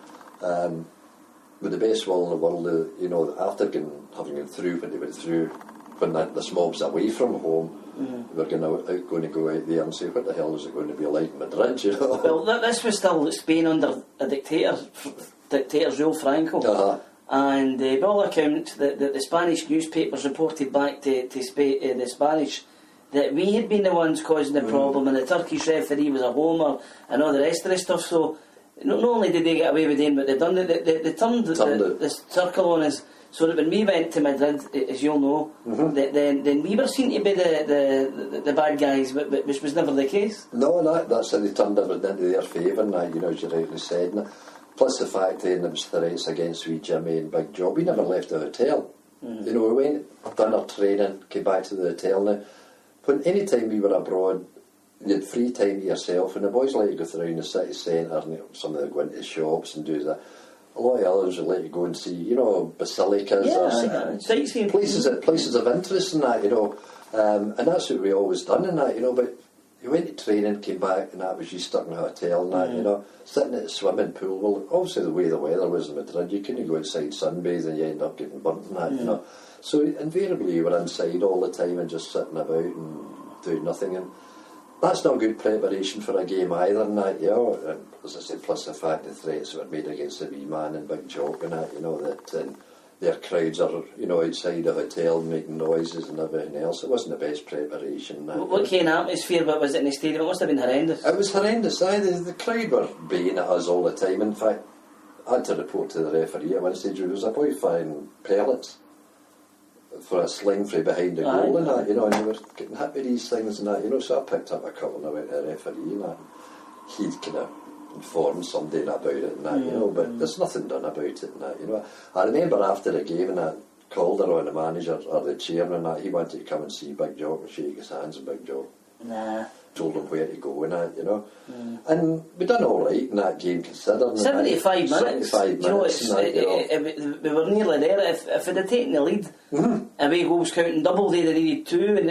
with the best will in the world, you know, after having gone through what they went through, when this mob's away from home, we're going to go out there and say, what the hell is it going to be like in Madrid, you know? Well, this was still Spain under a dictator's rule, Franco. And by all accounts, the Spanish newspapers reported back to Spain, the Spanish, that we had been the ones causing the problem, and the Turkish referee was a homer, and all the rest of the stuff. So not only did they get away with it, but they turned this circle on us. So that when we went to Madrid, as you'll know, then we were seen to be the bad guys, but which was never the case. No, that's how they turned everything into their favour, and you know, as you rightly said. And plus the fact then there was threats against wee Jimmy and Big Job. We never left the hotel. You know, we went, done our training, came back to the hotel. Now, any time we were abroad, you had free time to yourself, and the boys like to go through the city centre, and some of them go into shops and do that. A lot of others would like to go and see, you know, basilicas or sightseeing places of interest in that, you know. And that's what we always done in that, you know. But you went to training, came back, and that was you stuck in a hotel and that, you know, sitting at the swimming pool. Well, obviously the way the weather was in Madrid, you couldn't go outside sunbathe and you end up getting burnt and that, you know. So invariably you were inside all the time and just sitting about and doing nothing. And that's not good preparation for a game either, and that, you know. And as I said, plus the fact the threats that were made against the wee man and Big Jock and that, you know, that their crowds are, you know, outside the hotel making noises and everything else. It wasn't the best preparation. What kind of atmosphere was it in the stadium? It must have been horrendous. It was horrendous. The crowd were baying at us all the time. In fact, I had to report to the referee at one stage. There was a boy firing pellets for a sling from behind the goal and that, you know, and they were getting hit with these things and that, you know. So I picked up a couple and I went to the referee and that. He'd kind of informed somebody about it and that, you know, but there's nothing done about it and that, you know. I remember after the game and that, Calder, the manager or the chairman, that he wanted to come and see Big Jock and shake his hands with Big Jock. Told him where to go and that, you know. And we done all right in that game, considering 75 minutes. 75 minutes. We were nearly there. If it had taken the lead, away goals counting double, they'd have needed two, and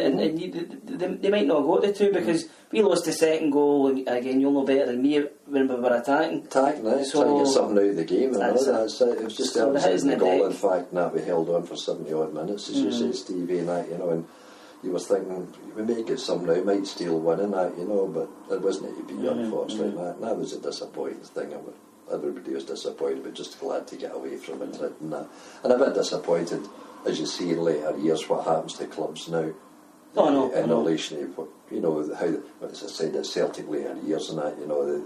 they might not have got the two because we lost the second goal. And again, you'll know better than me when we were attacking. Trying to get something out of the game. That's it. It was just the goal, in fact, and that we held on for 70 odd minutes, as you say, Stevie, and that, you know. And you were thinking, we may get some now, might still win in that, you know, but it wasn't to be, unfortunately. And that was a disappointing thing. Everybody was disappointed, but just glad to get away from Madrid and that. And a bit disappointed, as you see in later years, what happens to clubs now. In relation to what, you know, how, as I said, at Celtic later years and that, you know,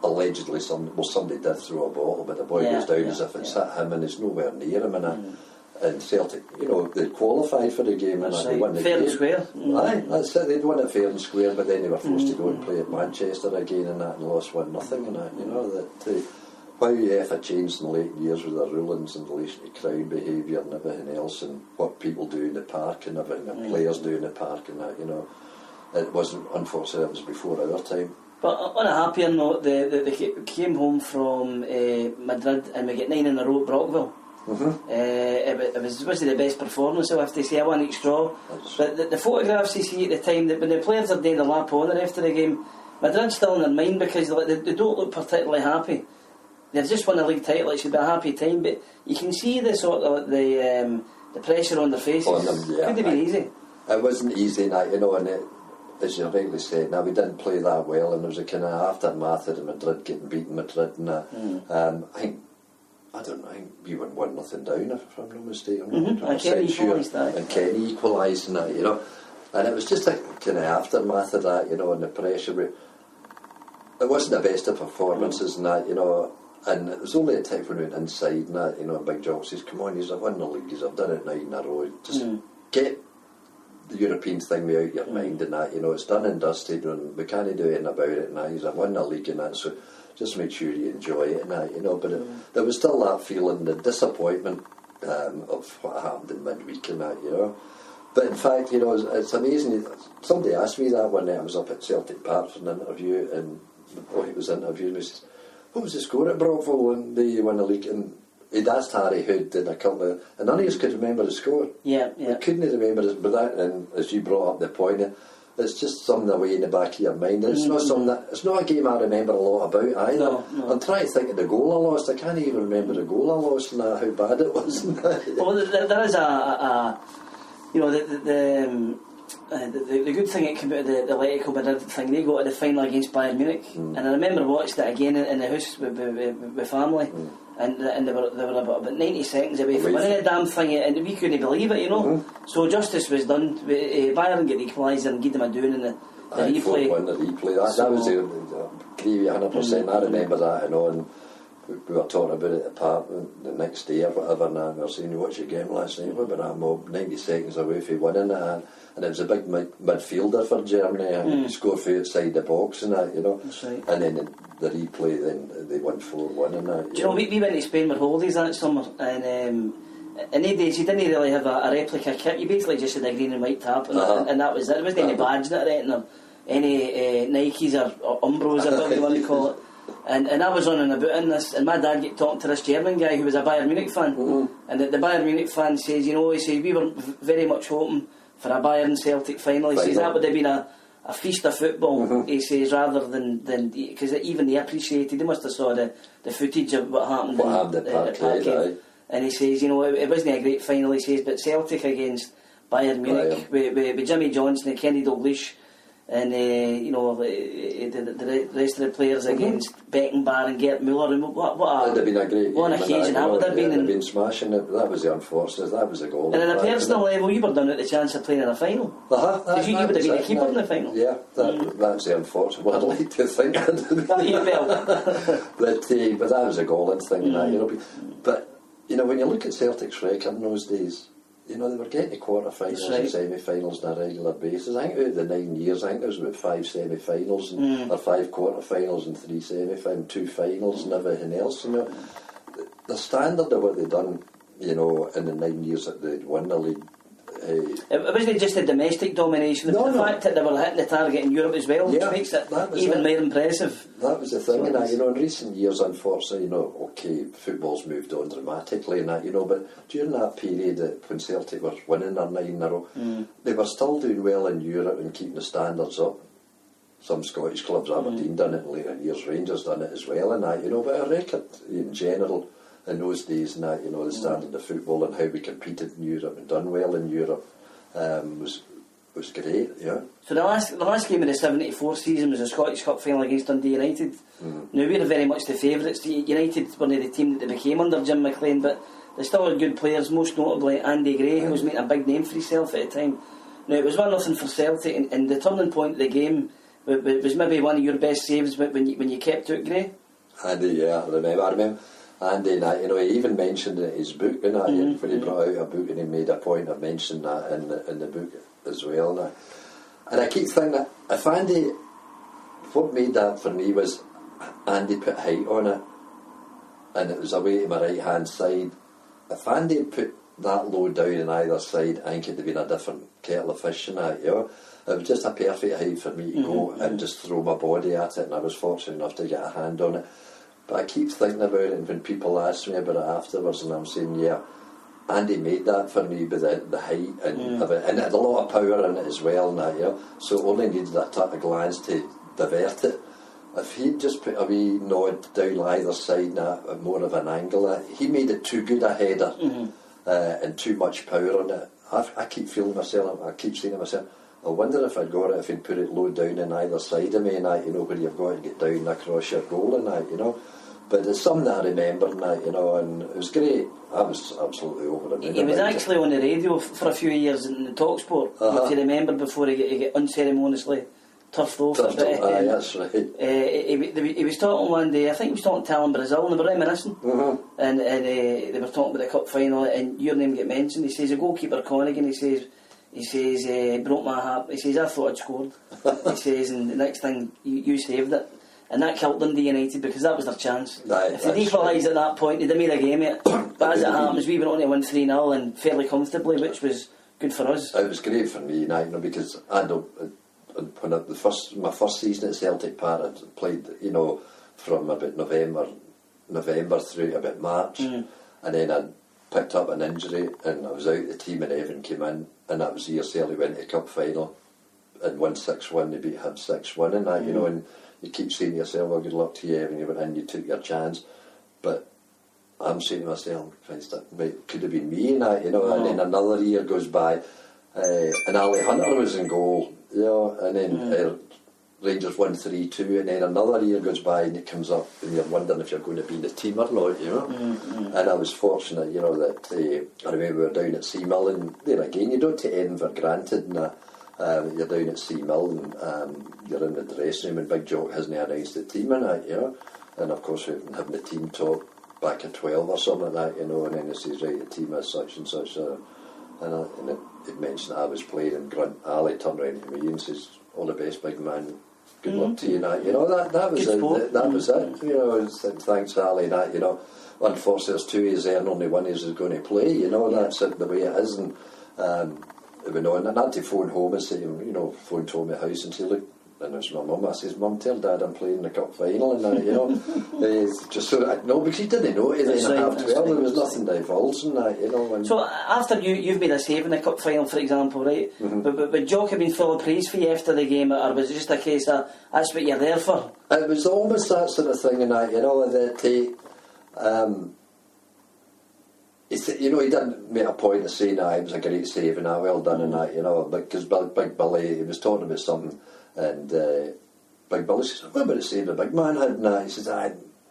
allegedly somebody did throw a bottle, but the boy goes down as if it's hit him and it's nowhere near him and that. And Celtic, you know, they qualified for the game and they won the game. Fair and square. Aye, that's it. They'd won it fair and square, but then they were forced to go and play at Manchester again and that, and lost 1-0 and that. You know that how UEFA changed in the late years with their rulings in relation to crowd behaviour and everything else, and what people do in the park and everything, and players do in the park and that. You know, it wasn't. Unfortunately, it was before our time. But on a happier note, they came home from Madrid and we get 9 in a row at Brockville. It was the best performance, I have to say. I won each draw. But the photographs you see at the time, that when the players are doing the lap on after the game, Madrid's still in their mind because they don't look particularly happy. They've just won a league title. It should be a happy time, but you can see the sort of the pressure on their faces. On them, yeah. Couldn't have been easy. It wasn't easy, you know, and as you rightly said, now we didn't play that well, and there was a kind of aftermath of Madrid getting beaten Madrid, and I think we went 1-0 down, if I'm not mistaken. And Kenny equalised that. And Kenny equalised and that, you know. And it was just a kind of aftermath of that, you know, and the pressure. It wasn't the best of performances and that, you know. And it was only a time when we went inside and that, you know, and Big Jock says, come on, you've won the league, you've done it 9 in a row. Just get the European thing out of your mind and that, you know. It's done and dusted and we can't do anything about it and that. He's won the league and that, so just make sure you enjoy it and that, you know. But there was still that feeling, the disappointment of what happened in midweek and that, you know. But in fact, you know, it's amazing. Somebody asked me that one night. I was up at Celtic Park for an interview, and the boy was interviewing me says, what was the score at Brockville when they won the league? And he'd asked Harry Hood in a couple of, and none of us could remember the score. Yeah. We couldn't remember it, but that, and as you brought up the point, it's just something away in the back of your mind. It's not something that, it's not a game I remember a lot about either. No. I'm trying to think of the goal I lost. I can't even remember the goal I lost and how bad it was. Well, there is a you know, the good thing that came out of the Atletico Madrid thing, they got to the final against Bayern Munich, and I remember watching it again in the house with family, and they were about 90 seconds away from winning the damn thing, and we couldn't believe it, you know. So justice was done. Bayern get the equaliser and give them a doing in the replay. The replay. That was the agree with 100%. I remember that, you know, and we were talking about it at the park the next day or whatever, and we were saying, "What's your game last night?" What about that mob? 90 seconds away from winning it, and it was a big midfielder for Germany, and he scored from outside the box and that, you know. That's right. And then the replay, then they won 4-1 and that. Do you know, we went to Spain with holidays that summer, and in the days you didn't really have a replica kit. You basically just had a green and white tap, and that was it. There wasn't any badge in it, or any Nikes or Umbros or whatever you want to call it. And I was on and about in this, and my dad get talking to this German guy who was a Bayern Munich fan, and the Bayern Munich fan says, you know, he says, we were very much hoping for a Bayern Celtic final. He says that would have been a feast of football. He says, rather than because even they appreciated, they must have saw the footage of what happened at Barclay. And he says, you know, it wasn't a great final. He says, but Celtic against Bayern Munich with Jimmy Johnson and Kenny Dalglish, and you know, the rest of the players against Beckenbauer and Gerd Müller, and what would have been a great one occasion that would have been. Been smashing it. That was the unfortunate. That was the goal. And on a personal level, you were done at the chance of playing in a final. Because you would have been a keeper in the final. Yeah, that's the unfortunate. Well, I'd like to think I did. But that was a goal thing, you know. But you know, when you look at Celtic's record in those days, you know, they were getting to quarter-finals and semi-finals on a regular basis. I think out of the 9 years, I think there was about 5 semi-finals or 5 quarter-finals and 3 semi-finals, 2 finals and everything else. You know, the standard of what they'd done, you know, in the 9 years that they'd won the league. It wasn't just the domestic domination, the fact that they were hitting the target in Europe as well, which makes it even more impressive. That was the thing, and you know, in recent years, unfortunately, you know, okay, football's moved on dramatically and that, you know, but during that period when Celtic were winning their 9 in a row, they were still doing well in Europe and keeping the standards up. Some Scottish clubs, Aberdeen done it in later years, Rangers done it as well and that, you know, but a record in general in those days and that, you know, the standard of football and how we competed in Europe and done well in Europe was great, yeah. So the last game of the 74 season was a Scottish Cup final against Dundee United. Now we were very much the favourites. United were the team that they became under Jim McLean, but they still had good players, most notably Andy Gray, who was making a big name for himself at the time. Now it was 1-0 for Celtic, and the turning point of the game was maybe one of your best saves when you kept out Gray. Andy, yeah, I remember. Andy, you know, he even mentioned in his book, you know, when he brought out a book, and he made a point of mentioning that in the book as well. And I keep thinking that if Andy, what made that for me was Andy put height on it, and it was away to my right hand side. If Andy had put that low down on either side, I think it'd have been a different kettle of fish and that, you know. It was just a perfect height for me to go and just throw my body at it, and I was fortunate enough to get a hand on it. But I keep thinking about it, and when people ask me about it afterwards, and I'm saying, yeah, Andy made that for me with the height and it had a lot of power in it as well, and that, you know, so it only needed a touch of glance to divert it. If he'd just put a wee nod down either side at more of an angle, he made it too good a header and too much power on it. I keep feeling myself, I keep saying to myself, I wonder if I'd got it if he'd put it low down on either side of me and that, you know, where you've got to get down across your goal and that, you know. But it's something that I remember and that, you know, and it was great. I was absolutely over it. He was actually on the radio for a few years in the TalkSport, if you remember, before he got unceremoniously turfed over. That's right. He was talking one day, I think he was talking to Alan Brazil, and they were reminiscing, and they were talking about the cup final, and your name get mentioned. He says, the goalkeeper Connaghan, he says, broke my heart. He says, I thought I'd scored. He says, and the next thing, you saved it. And that killed Dundee United because that was their chance. If they'd equalised at that point, they'd have made a game of it. But as it happens, we went on to win 3-0 and fairly comfortably, which was good for us. It was great for me, you know, because I know when my first season at Celtic Park, I played, you know, from about November through to about March. and then I picked up an injury and I was out of the team, and Evan came in, and that was the year Celtic went to the cup final and won 6-1. They beat him 6-1 and that, you know, and you keep saying to yourself, well, good luck to you, Evan, you went in, you took your chance. But I'm saying to myself, it could have been me and that, you know. And then another year goes by, and Ali Hunter was in goal, you know, and then Rangers won 3-2, and then another year goes by and it comes up and you're wondering if you're going to be in the team or not, you know. And I was fortunate, you know, that I remember we were down at Seamill, and there again, you don't take anything for granted, and you're down at Seamill and you're in the dressing room and Big Jock hasn't announced the team and that, you know. And of course we've been having the team talk back at 12 or something like that, you know, and then it says, right, the team is such and such, and it mentioned that I was playing, and Grunt Ali turned around to me and says, all the best, big man, good luck to you, and that, you know, that was it, that was it, you know, thanks Ali, and that, you know. Unfortunately there's 2 years there and only 1 is going to play, you know, that's it, the way it is, and you know, and I had to phone home and say, you know, phone to my house and say, look, and it was my mum, I says, Mum, tell Dad I'm playing the cup final, and that, you know. Just so that, no, because he didn't know it, then at half 12 there was nothing divulged and that, you know. And so after you've made a save in the cup final, for example, right, but Jock had been full of praise for you after the game, or was it just a case of that's what you're there for? It was almost that sort of thing, and that, you know, that you know, he didn't make a point of saying that it was a great save and that, well done and that, you know, because Big Billy, he was talking about something, and Big Billy says, what about the save the big man had and that? He says,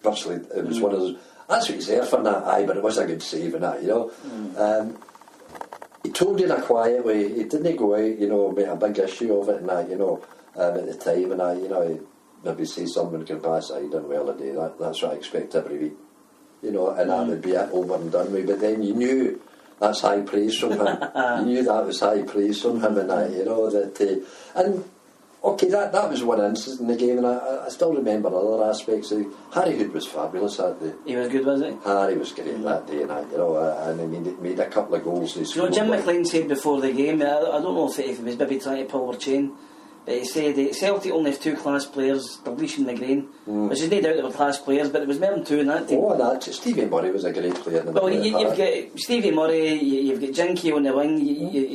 virtually it was one of those, that's what he's there for and that, but it was a good save and that, you know. He told you in a quiet way, he didn't go out, you know, make a big issue of it and that, you know, at the time and that, you know, he maybe say something can pass, he done well today, that's what I expect every week. You know, and that would be it, over and done with. But then you knew that's high praise from him. You knew that was high praise from him, and that, you know, that. And okay, that was one instance in the game, and I still remember other aspects. Harry Hood was fabulous that day. He was good, was he? Harry was great that day, and that, you know, and he made a couple of goals. You know, Jim McLean said before the game, I don't know if he was maybe trying to pull our chain, but he said Celtic only have 2 class players, Dalglish and McGrain, which is no doubt they were class players, but there was more than 2 in that team. Oh, that Stevie Murray was a great player. Well, you've got Stevie Murray, you've got Jinky on the wing,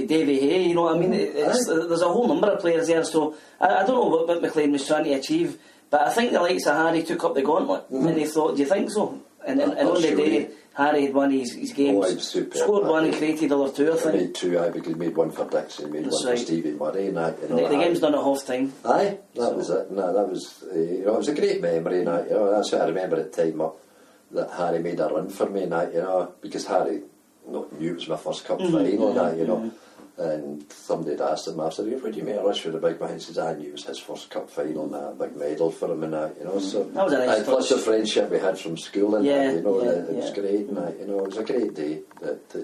Davy Hay, you know what I mean? There's a whole number of players there, so I don't know what McLean was trying to achieve, but I think the likes of Harry took up the gauntlet, and they thought, do you think so? And on the day, Harry had won his games, scored one and created other 2, I think. He made 2, because he made one for Dixie, he made one for Stevie Murray, and that, you know. The game's done at half time. Aye, that was it. No, that was, you know, it was a great memory, and that, you know, that's what I remember at the time up, that Harry made a run for me, and that, you know, because Harry knew it was my first cup final, and that, you know. And somebody had asked him after, what do you make a rush for the big man? He says, I knew it was his first cup final and that, big medal for him and that, you know. So that was a nice plus the friendship we had from school and that, you know, it was great and that, you know, it was a great day.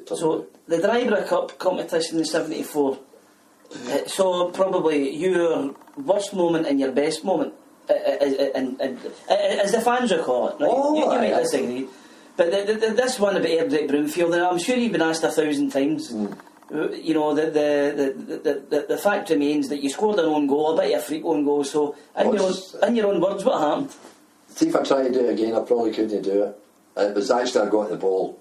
So the Drybrook Cup competition in '74, so probably your worst moment and your best moment, as the fans recall it, right? You might disagree, but this one about Airdrie Broomfield, and I'm sure you've been asked 1,000 times. You know, the fact remains that you scored an own goal, a bit of a freak own goal. So, in your own words, what happened? See, if I try to do it again, I probably couldn't do it. It was actually I got the ball,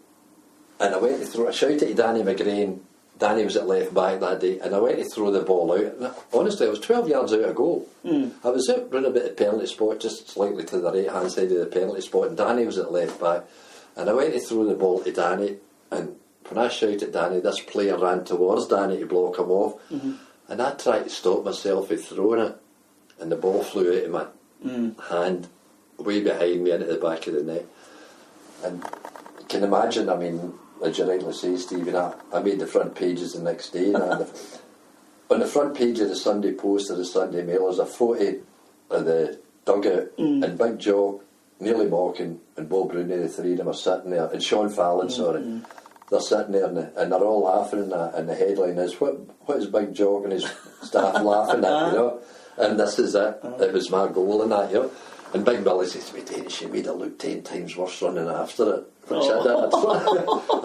and I went to throw. I shouted to Danny McGrain. Danny was at left back that day, and I went to throw the ball out. And honestly, I was 12 yards out of goal. I was out running a bit of penalty spot, just slightly to the right hand side of the penalty spot, and Danny was at left back. And I went to throw the ball to Danny, and when I shouted at Danny, this player ran towards Danny to block him off, and I tried to stop myself from throwing it, and the ball flew out of my hand, way behind me into the back of the net. And you can imagine, I mean, as you rightly say, Stephen, I made the front pages the next day, and on the front page of the Sunday Post or the Sunday Mail, there's a photo of the dugout, and Big Jock, Nearly Mocking, and Bob Rooney, the 3 of them are sitting there, and Sean Fallon, sorry. They're sitting there and they're all laughing, and the headline is, what is Big Jock and his staff laughing at, you know? And this is it. It was my goal and that, you know. And Big Billy says to me, Dennis, you made it look 10 times worse running after it. Which I did.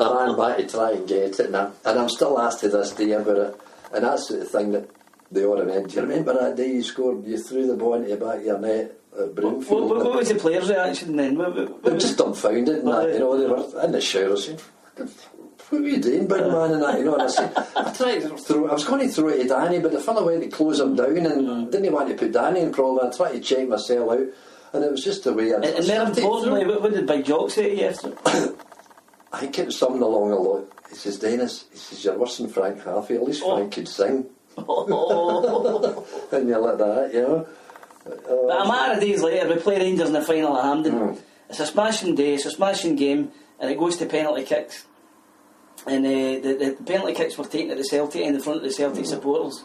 I ran back to try and get it, and I'm still asked to this day about it. And that's the thing that they all remember. Do you remember that day you scored? You threw the ball into the back of your net at Broomfield. What was the players' reaction then? They were just dumbfounded, and that, you know, they were in the shower saying, "What were you doing, big man?" And that, you know. And I said, I was going to throw it to Danny, but the fella went to close him down, and didn't want to put Danny in problem. I tried to check myself out, and it was just the way. And more importantly, what did Big Jock say to you after? I think it was something along the line. He says, "Dennis," he says, "you're worse than Frank Halfie. At least Frank could sing." And you're like that, you know. But a matter of days later, we play Rangers in the final at Hampden. It's a smashing day, it's a smashing game, and it goes to penalty kicks. And the penalty kicks were taken at the Celtic end in front of the Celtic supporters.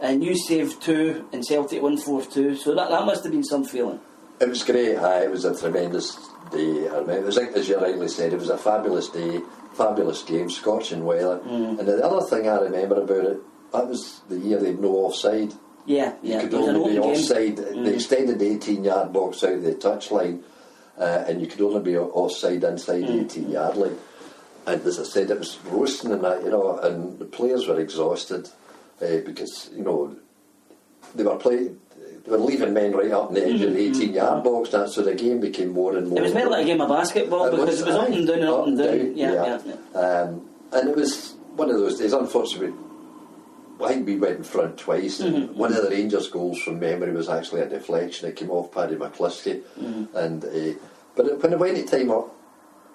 And you saved 2 and Celtic won 4-2. So that must have been some feeling. It was great. It was a tremendous day. I mean, it was, as you rightly said, it was a fabulous day, fabulous game, scorching weather. And the other thing I remember about it, that was the year they had no offside. Yeah, you could only be offside. They extended the 18-yard box out of the touchline, and you could only be offside inside the 18-yard line. And as I said, it was roasting and that, you know, and the players were exhausted because, you know, they were leaving men right up in the edge of the 18-yard box. So the game became more and more. It was more like a game of basketball because it was up and down and up and down. Yeah. And it was one of those days. Unfortunately, I think we went in front twice. And one of the Rangers goals from memory was actually a deflection. It came off Paddy McCluskey. And but when it went to time up,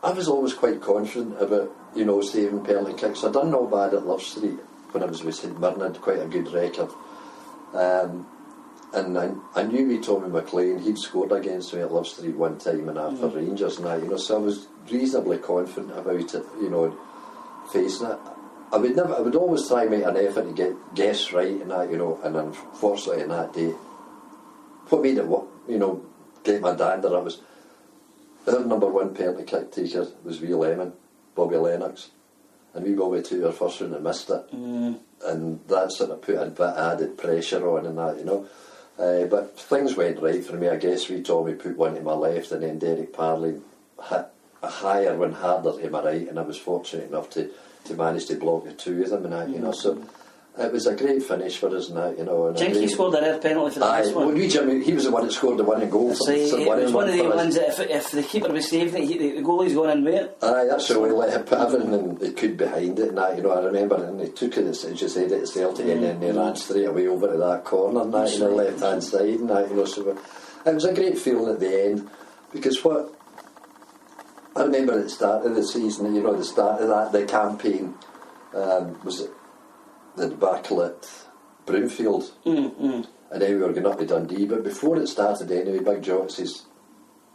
I was always quite confident about, you know, saving penalty kicks. I'd done no bad at Love Street when I was with St Mirren. I had quite a good record. And I knew with Tommy McLean, he'd scored against me at Love Street one time and after Rangers and that, you know, so I was reasonably confident about it, you know, facing it. I would always try and make an effort to get guess right and that, you know, and unfortunately on that day, what made it, you know, get my dander, I was, our number 1 penalty kick taker was wee Lemon, Bobby Lennox, and we Bobby took our first one and missed it, and that sort of put a bit added pressure on and that, you know. But things went right for me. I guess wee Tommy put one to my left, and then Derek Parley hit a higher one harder to my right, and I was fortunate enough to manage to block the 2 of them and that, you know. So it was a great finish for us and that, you know. And Jinky scored a rare penalty for the first one. Well, Jimmy, he was the one that scored the winning goal. It was one of the ones that if the keeper was saving it, the goalie's going in with it. That's so we let him put everything and they could behind it and that, you know. I remember, and they took it, as you said, at Celtic, and then they ran straight away over to that corner and that, you know, left hand side and that, you know. So it was a great feeling at the end, because what I remember at the start of the season, you know, the start of the campaign, was it the debacle at Broomfield, and then we were going up to Dundee. But before it started anyway, Big Jock says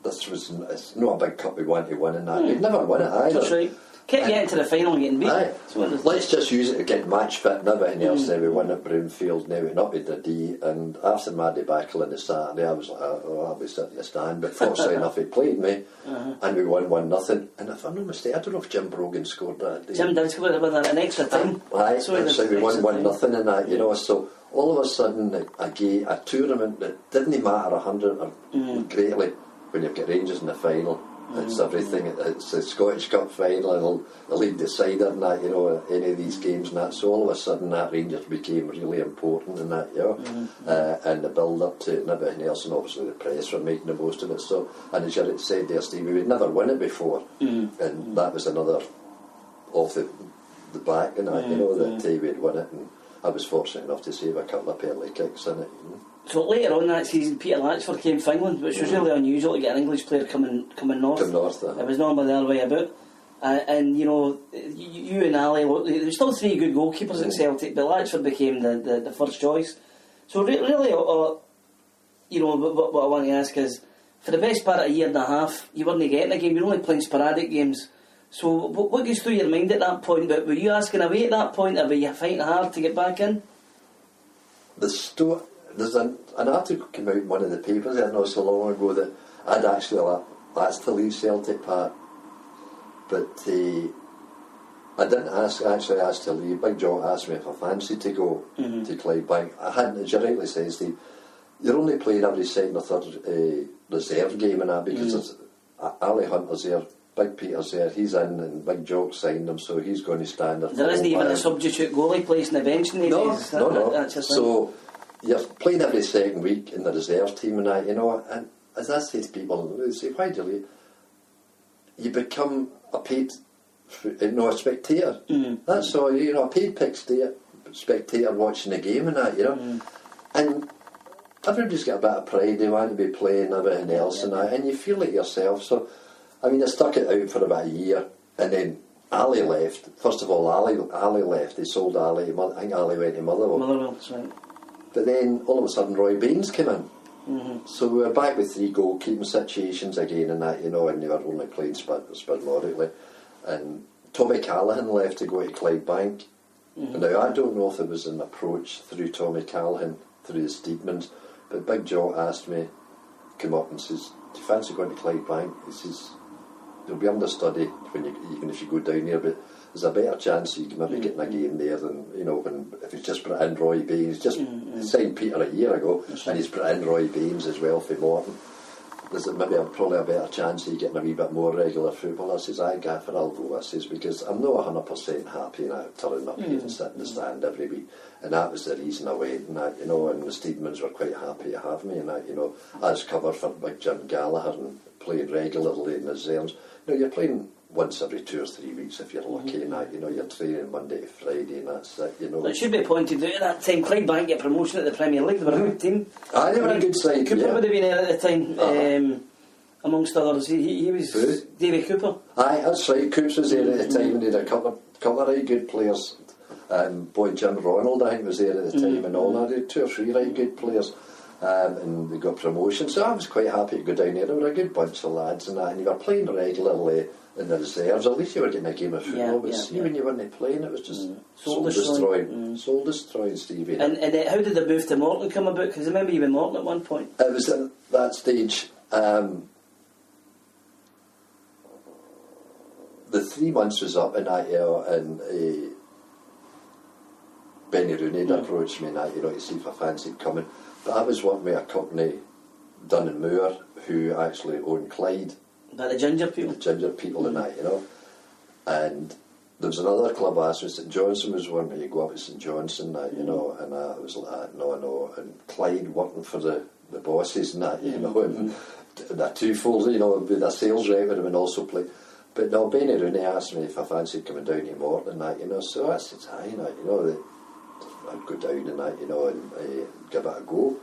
it's not a big cup we want to win and that. We've never won it either. That's right. Kept getting to the final and getting beat. Let's just use it to get match fit and everything else. Then we won at Broomfield, now we went up to Dundee, and after my debacle on the Saturday, I was like, I'll be sitting to stand. But fortunately enough, he played me, and we won 1-0. And if I'm not mistaken, I don't know if Jim Brogan scored that day. Jim did score with an extra time. So we won 1-0 in that, you know. So all of a sudden, a tournament that didn't matter 100 or greatly when you've got Rangers in the final. It's everything. It's the Scottish Cup final and the league decider and that, you know, any of these games and that. So all of a sudden that Rangers became really important in that, you know, and the build up to it and everything else, and obviously the press were making the most of it. So, and as you said there, Steve, we would never win it before, and that was another off the back and that, you know, that we had won it, and I was fortunate enough to save a couple of penalty kicks in it, you know. So later on that season, Peter Latchford came from England, which was really unusual to get an English player coming north. It was normally the other way about. And you know, you and Ali, there were still 3 good goalkeepers at Celtic, but Latchford became the first choice. So really, you know, what I want to ask is, for the best part of a year and a half, you weren't getting a game. You were only playing sporadic games. So what goes through your mind at that point? But were you asking away at that point, or were you fighting hard to get back in? There's an article came out in one of the papers not so long ago that I'd actually asked to leave Celtic Park, but I didn't actually ask to leave. Big Jock asked me if I fancied to go to Clydebank. I hadn't, as you rightly said, Steve, you're only playing every second or third reserve game and that, because Ali Hunter's there, Big Peter's there, he's in, and Big Jock signed him, so he's going to stand there. There isn't even a substitute goalie placed in the bench these days. No. That's just so you're playing every second week in the reserve team and that, you know, and as I say to people, they say, why do you leave? You become a paid, a spectator. That's all, you know, a paid spectator watching the game and that, you know. And everybody's got a bit of pride, they want to be playing everything else and that, and you feel it yourself. So, I mean, I stuck it out for about a year, and then Ali left. First of all, Ali left, they sold Ali, I think Ali went to Motherwell. Motherwell, that's right. But then, all of a sudden, Roy Baines came in. So we were back with 3 goalkeeping situations again and that, you know, and they were only playing spasmodically. And Tommy Callaghan left to go to Clydebank. Now, I don't know if there was an approach through Tommy Callaghan, through the Steedmans, but Big Jock asked me, come up and says, do you fancy going to Clydebank? He says, you'll be understudy when even if you go down there, but there's a better chance you can maybe get in a game there than, you know, if he's just brought in Roy Baines. He signed Peter a year ago, and he's brought in Roy Baines as well for Morton. There's probably a better chance of you getting a wee bit more regular football. I says, aye, Gaffer, I'll go. I says, because I'm not 100% happy now turning up here and sitting in the stand every week. And that was the reason I went and that, you know, and the Steedmans were quite happy to have me and that, you know, as cover for Big Jim Gallagher and playing regularly in the reserves. You know, you're playing once every 2 or 3 weeks if you're lucky and that, you know, you're training Monday to Friday and that's it, you know. It should be pointed out at that time, Clydebank get promotion at the Premier League, they were a good team. Aye, they were a good side, Cooper would have been there at the time, amongst others. He was Davy Cooper. Aye, that's right, Coops was there at the time and he had a couple of right good players. Boy Jim Ronald, I think, was there at the time and all that. They had 2 or 3 right good players. And they got promotion, so I was quite happy to go down there. They were a good bunch of lads and that, and you were playing regularly in the reserves. At least you were getting a game of football, but see, when you weren't playing, it was just soul destroying, Stevie. And how did the move to Morton come about? Because I remember you were Morton at one point. It was at that stage, the 3 months was up and that, you know, and Benny Rooney had approached me and that, you know, to see if I fancied coming. But I was working with a company, Dunn and Moore, who actually owned Clyde. By the ginger people? The ginger people and that, you know. And there was another club I asked me, St Johnson was wanting me to go up to St Johnson, that, you know, and I was like, no. And Clyde working for the bosses and that, you know, and that twofold, you know, with a sales rep would have been also play. But no, Benny Rooney asked me if I fancied coming down to Morton and that, you know, so I said, aye, you know, I'd go down and that, you know, and give it a go.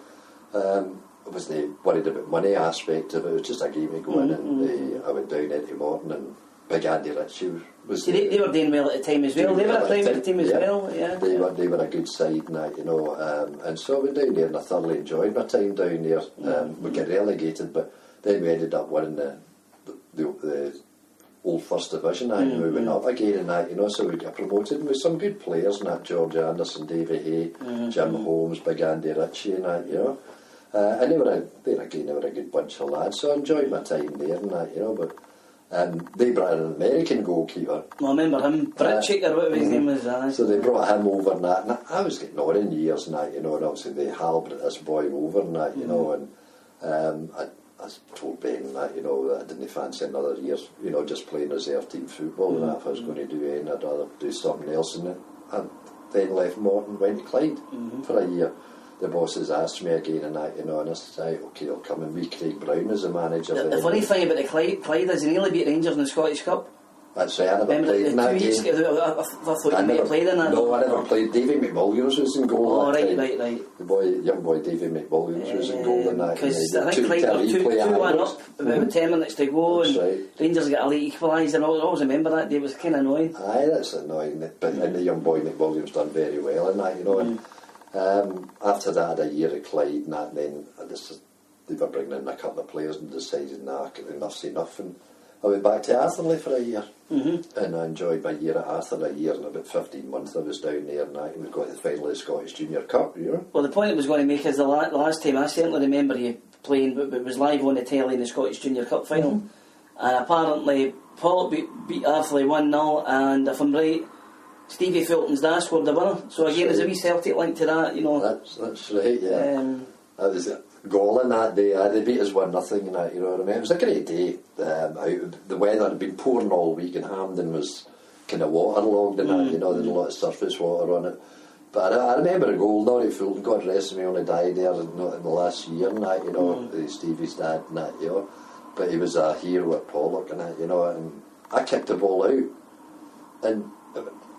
I wasn't worried about money aspect of it. It was just a game to go in, and I went down into Morton, and Big Andy Ritchie was there. They were doing well at the time as well. They were a private team as well. Yeah, they were a good side and that, you know. And so I went down there, and I thoroughly enjoyed my time down there. We got relegated, but then we ended up winning the old First Division, and we went up again and that, you know, so we got promoted with some good players and that, George Anderson, Davy Hay, Jim Holmes, Big Andy Ritchie and that, you know. And they were a good bunch of lads, so I enjoyed my time there and that, you know, but they brought in an American goalkeeper. Well, I remember him, Britchick or whatever his name was. So they brought him over and that, and I was getting on in years and that, you know, and obviously they halberd this boy over and that, you know, and I told Ben that, you know, that I didn't fancy another year, you know, just playing reserve team football and that if I was going to do anything, I'd rather do something else. And I then left Morton, went to Clyde for a year. The bosses asked me again and that, you know, and I said, okay, I'll come and meet Craig Brown as a manager. The funny thing about the Clyde is he nearly beat Rangers in the Scottish Cup. That's right, I never played in that game. I thought you may have played in that. No, I never played. Davy McWilliams was in goal. Oh, right. The young boy Davy McWilliams was in goal in that. Because I think Clyde were 2-1 up, about 10 minutes to go, and Rangers got a late equaliser, and I always remember that day. It was kind of annoying. Aye, that's annoying. But and the young boy McWilliams done very well in that, you know. And after that, I had a year at Clyde and that, and then they were bringing in a couple of players and decided, enough's enough, and I went back to Atherley for a year, and I enjoyed my year at Atherley. A year and about 15 months I was down there, and we got to the final of the Scottish Junior Cup, you know. Well, the point I was going to make is the last time I certainly remember you playing, but it was live on the telly in the Scottish Junior Cup final, and apparently Paul beat Atherley 1-0, and if I'm right, Stevie Fulton's dad scored the winner. So again, there's a wee Celtic link to that, you know. That's right, yeah. That was it. goal in that day. They beat us 1-0 and that, you know what I mean? It was a great day. The weather had been pouring all week and Hampden was kind of waterlogged and that, you know, there's a lot of surface water on it. But I remember a goal, Norrie Fulton, God rest him, he only died there in the last year and that, you know, Stevie's dad and that, you know. But he was a hero at Pollock and that, you know, and I kicked the ball out and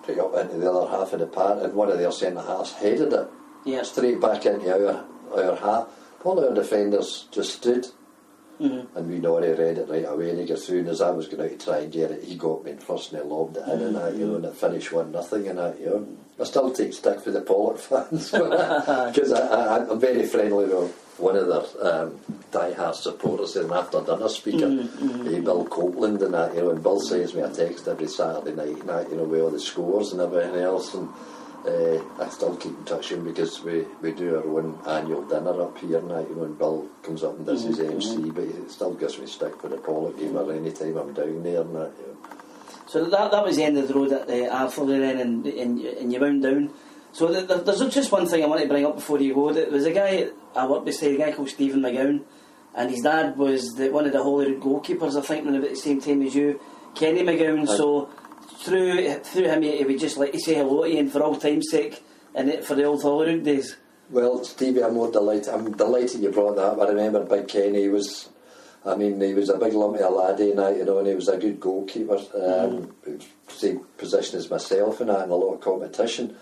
picked up into the other half of the park, and one of their centre-halves headed it straight back into our half. All our defenders just stood, and we Norrie read it right away, and he got through, and as I was going out to try and get it, he got me in first and he lobbed it in and that, you know, and it finished 1-0 and that, you know. I still take stick for the Pollock fans because I'm very friendly with one of their die-hard supporters, and after dinner speaker, Bill Copeland and that, you know, and Bill sends me a text every Saturday night and that, you know, with all the scores and everything else, and I still keep in touch with him because we do our own annual dinner up here and that, you know, and Bill comes up and does his MC, but he still gives me stick for the Pollock game or any time I'm down there and that, you know. So that was the end of the road at Arthurlie then, and you wound down. So there's just one thing I want to bring up before you go. There was a guy I worked with, a guy called Stephen McGowan, and his dad was one of the Holyrood goalkeepers, I think, about the same time as you, Kenny McGowan. So through him, he would just like to say hello to you, and for all time's sake, and for the old Holyrood days. Well, Stevie, I'm delighted you brought that up. I remember Big Kenny was a big lumpy laddie and that, you know, and he was a good goalkeeper. Same position as myself and that, and a lot of competition.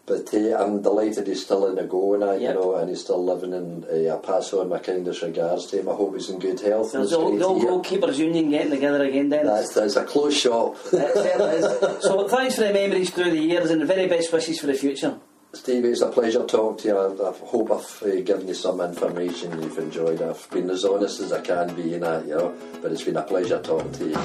But I'm delighted he's still in the go and that, you know, and he's still living in. I pass on my kindest regards to him. I hope he's in good health. There's the old goalkeepers union getting together again, Dennis. That's a close shop. It certainly is. So thanks for the memories through the years, and the very best wishes for the future. Stevie, it's a pleasure talking to you. I hope I've given you some information you've enjoyed. I've been as honest as I can be in that, you know, but it's been a pleasure talking to you.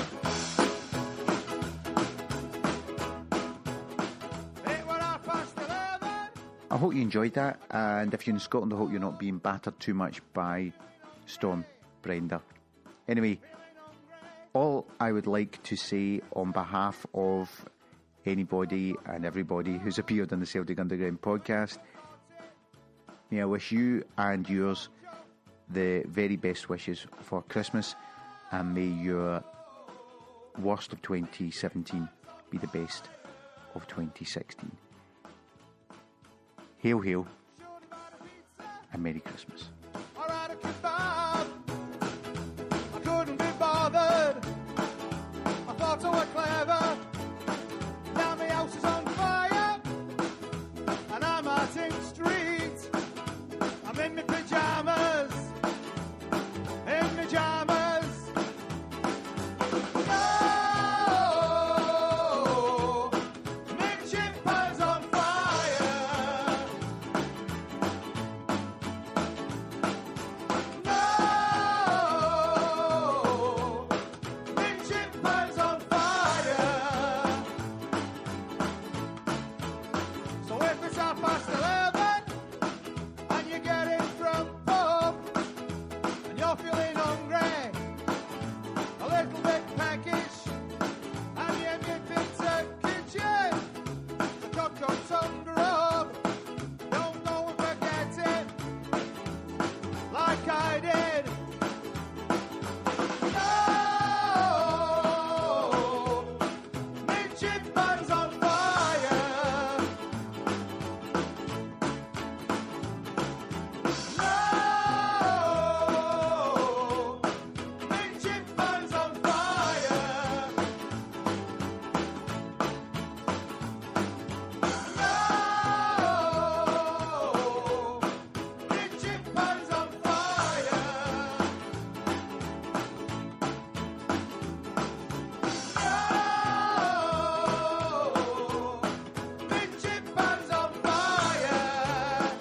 I hope you enjoyed that, and if you're in Scotland, I hope you're not being battered too much by Storm Brenda. Anyway, all I would like to say on behalf of anybody and everybody who's appeared on the Celtic Underground podcast, may I wish you and yours the very best wishes for Christmas, and may your worst of 2017 be the best of 2016. Hail, hail, and Merry Christmas. I couldn't be bothered. I thought I was clever. Now my house is on fire, and I'm out in the street. I'm in my pyjamas, No, my chimpan's on fire. No, my chimpan's on fire. So if it's 11:30 and you're getting from pub and you're feeling hungry, a little bit peckish, and you nip into kitchen, the cocoa tongue grub, don't go and forget it, like I did. No, my chimpan's on fire. No, my chimpan's on fire. No, my chimpan's on fire. No, my chimpan's on fire.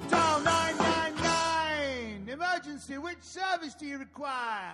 Dial 999. Emergency, which service do you require?